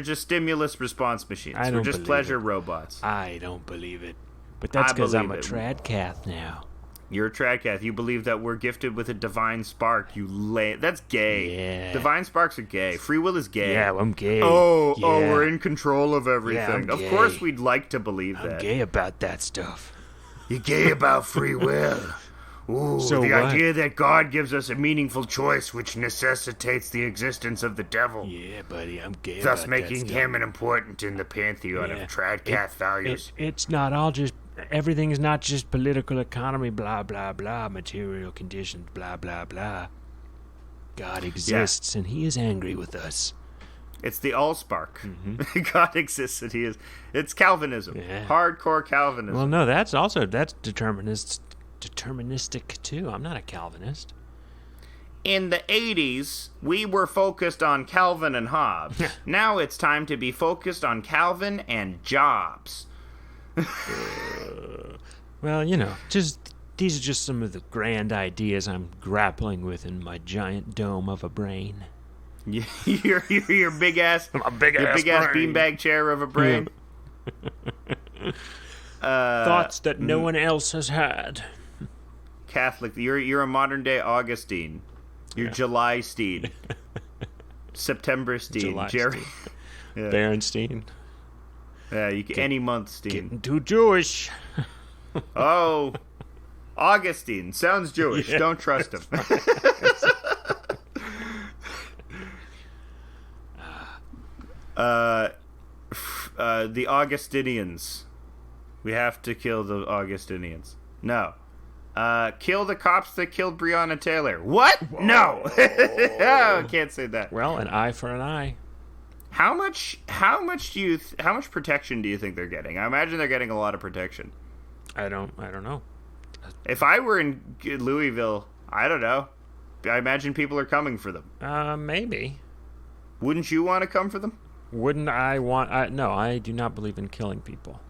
just stimulus response machines. We're just pleasure robots. I don't believe it. But that's because I'm a tradcath now. You're a tradcath. You believe that we're gifted with a divine spark. That's gay. Yeah. Divine sparks are gay. Free will is gay. Yeah, I'm gay. We're in control of everything. Yeah, of course we'd like to believe that. I'm gay about that stuff. You're gay about free will. Ooh, so the idea that God gives us a meaningful choice which necessitates the existence of the devil. Yeah, buddy, I'm gay thus about making him an important in the pantheon of tradcath values. It's not all just... Everything is not just political economy, blah, blah, blah, material conditions, blah, blah, blah. God exists, and he is angry with us. It's the allspark. Mm-hmm. God exists, and he is... It's Calvinism. Yeah. Hardcore Calvinism. Well, no, that's deterministic, too. I'm not a Calvinist. In the 80s, we were focused on Calvin and Hobbes. Now it's time to be focused on Calvin and Jobs. Well, these are just some of the grand ideas I'm grappling with in my giant dome of a brain. your big ass, big ass beanbag chair of a brain. Thoughts that no one else has had. Catholic, you're a modern day Augustine. You're July Steed, September Steed, Jerry, Berenstein. Yeah, any month, Stein. Getting too Jewish. Oh, Augustine sounds Jewish. Yeah, don't trust him. The Augustinians. We have to kill the Augustinians. No. Kill the cops that killed Breonna Taylor. What? Whoa. No. Oh, can't say that. Well, an eye for an eye. How much protection do you think they're getting? I imagine they're getting a lot of protection. I don't know. If I were in Louisville, I don't know. I imagine people are coming for them. Maybe. Wouldn't you want to come for them? Wouldn't I want... No, I do not believe in killing people.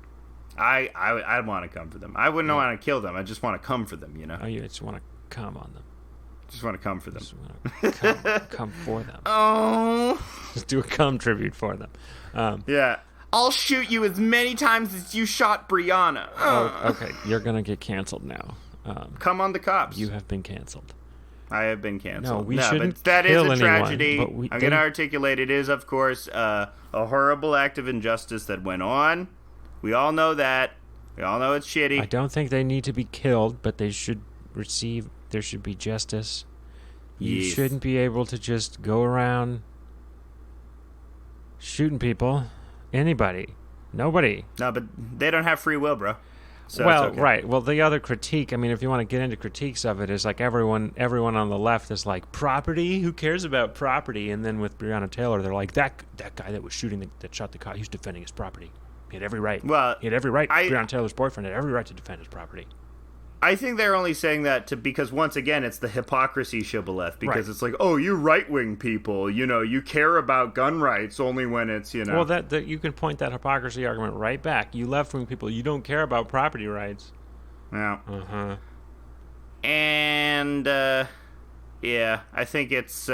I'd want to come for them. I wouldn't want to kill them. I just want to come for them, Oh, you just want to come on them. Just want to come for them. Just want to come for them. Oh. Just do a cum tribute for them. Yeah. I'll shoot you as many times as you shot Breonna. Oh, okay. You're going to get canceled now. Come on the cops. You have been canceled. I have been canceled. No, we shouldn't but that kill is a anyone, tragedy. I'm going to articulate it is, of course, a horrible act of injustice that went on. We all know that. We all know it's shitty. I don't think they need to be killed, but they should there should be justice. You shouldn't be able to just go around shooting people. Anybody. Nobody. No, but they don't have free will, bro. So well, it's okay. Right. Well, the other critique, I mean, if you want to get into critiques of it, is like everyone on the left is like, property? Who cares about property? And then with Breonna Taylor, they're like, that guy that was shooting, that shot the cop, he was defending his property. He had every right. Well, he had every right. Breonna Taylor's boyfriend had every right to defend his property. I think they're only saying that because, once again, it's the hypocrisy shibboleth. Because right. It's like, oh, you right-wing people, you care about gun rights only when it's, Well, that you can point that hypocrisy argument right back. You left-wing people, you don't care about property rights. Yeah. Uh-huh. And, yeah, I think it's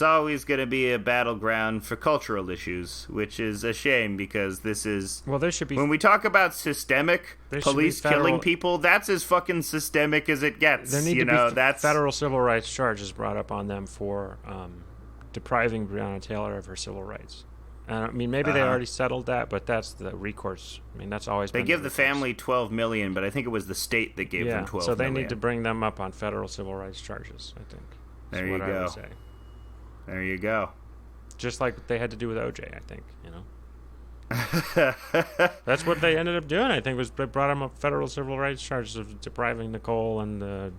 always going to be a battleground for cultural issues, which is a shame because this is... Well, there should be... When we talk about systemic police killing people, that's as fucking systemic as it gets. There need to be federal civil rights charges brought up on them for depriving Breonna Taylor of her civil rights. I mean, maybe they already settled that, but that's the recourse. I mean, that's always been They give the family $12 million, but I think it was the state that gave them $12 million. So they need to bring them up on federal civil rights charges, I think. There you go. I would say. There you go. Just like they had to do with OJ, I think, That's what they ended up doing, I think, was they brought him up federal civil rights charges of depriving Nicole and the...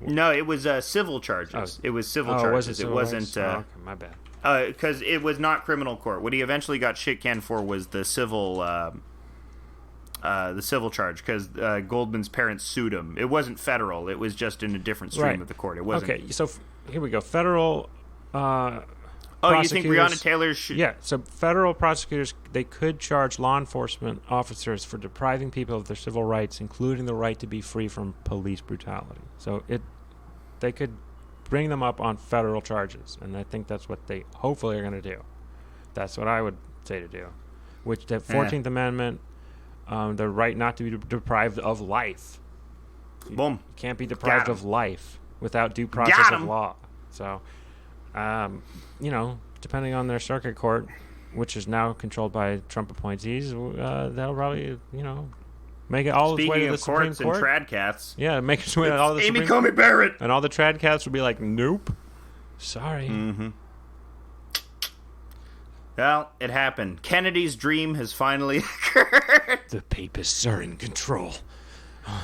No, it was civil charges. It was civil charges. It wasn't... okay, my bad. Because it was not criminal court. What he eventually got shit canned for was the civil charge, because Goldman's parents sued him. It wasn't federal. It was just in a different stream of the court. It wasn't... Okay, so here we go. Federal... you think Breonna Taylor should... Yeah, so federal prosecutors, they could charge law enforcement officers for depriving people of their civil rights, including the right to be free from police brutality. So they could bring them up on federal charges, and I think that's what they hopefully are going to do. That's what I would say to do. Which the 14th Amendment, the right not to be deprived of life. Boom. You can't be deprived of life without due process of law. So... depending on their circuit court, which is now controlled by Trump appointees, they'll probably, make it all its way to the Supreme Court. Speaking of courts and tradcaths. Yeah, make its way to all the Amy Coney Barrett! And all the tradcaths will be like, nope. Sorry. Mm-hmm. Well, it happened. Kennedy's dream has finally occurred. The papists are in control.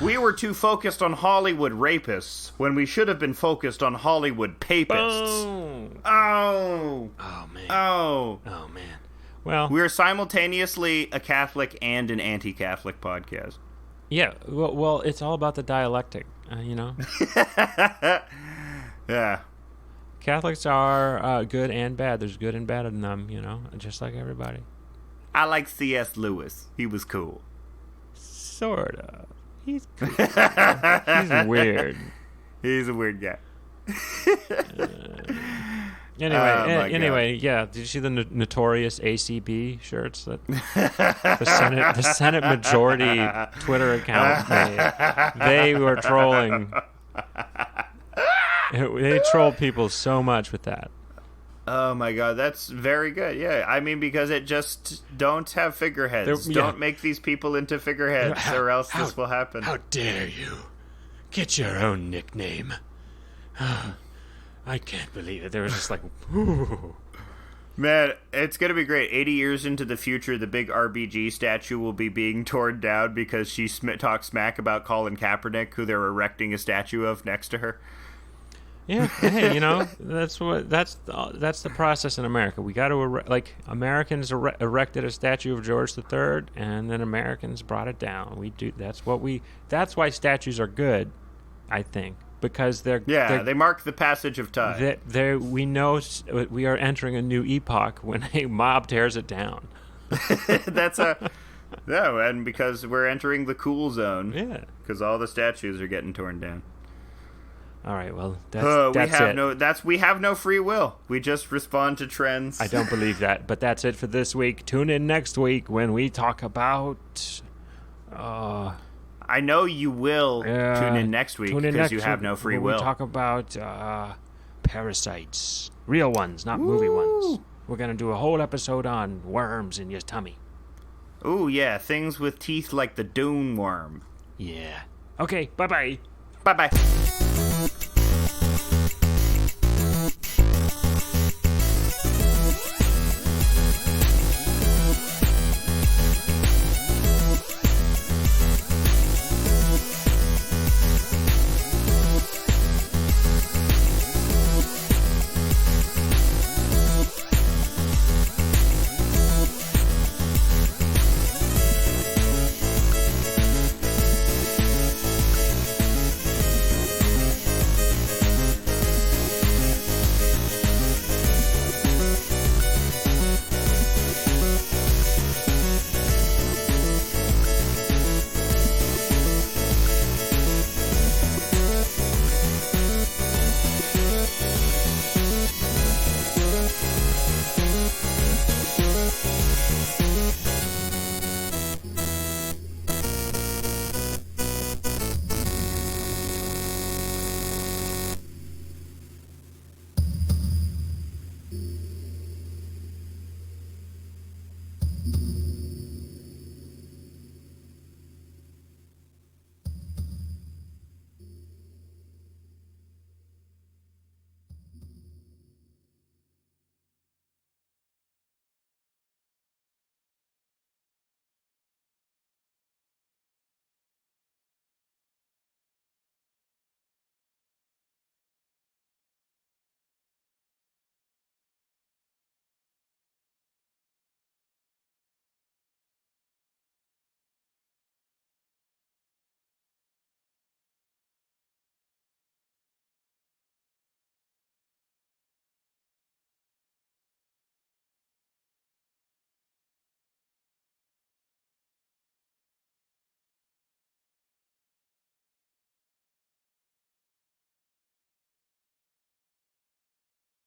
We were too focused on Hollywood rapists when we should have been focused on Hollywood papists. Boom. Oh, man. Oh, man. Well, we're simultaneously a Catholic and an anti-Catholic podcast. Yeah. Well, it's all about the dialectic, Yeah. Catholics are good and bad. There's good and bad in them, just like everybody. I like C.S. Lewis. He was cool. Sort of. He's cool. He's weird. He's a weird guy. Anyway, yeah. Did you see the notorious ACB shirts that the Senate Majority Twitter account made? They were trolling. They trolled people so much with that. Oh my god, that's very good. Yeah, I mean, because it just don't have figureheads. Don't make these people into figureheads, or else this will happen. How dare you? Get your own nickname. I can't believe it. They were just like, ooh. Man, it's going to be great. 80 years into the future, the big RBG statue will be being torn down because she talks smack about Colin Kaepernick, who they're erecting a statue of next to her. Yeah, hey, that's the process in America. We got to Americans erected a statue of George III, and then Americans brought it down. That's why statues are good, I think, because they mark the passage of time. We know we are entering a new epoch when a mob tears it down. And because we're entering the cool zone. Yeah, because all the statues are getting torn down. All right, well, we have no free will. We just respond to trends. I don't believe that, but that's it for this week. Tune in next week when we talk about... I know you will tune in next week because you have no free will. We talk about parasites. Real ones, not movie ones. We're going to do a whole episode on worms in your tummy. Ooh, yeah. Things with teeth like the dune worm. Yeah. Okay, bye-bye. Bye-bye.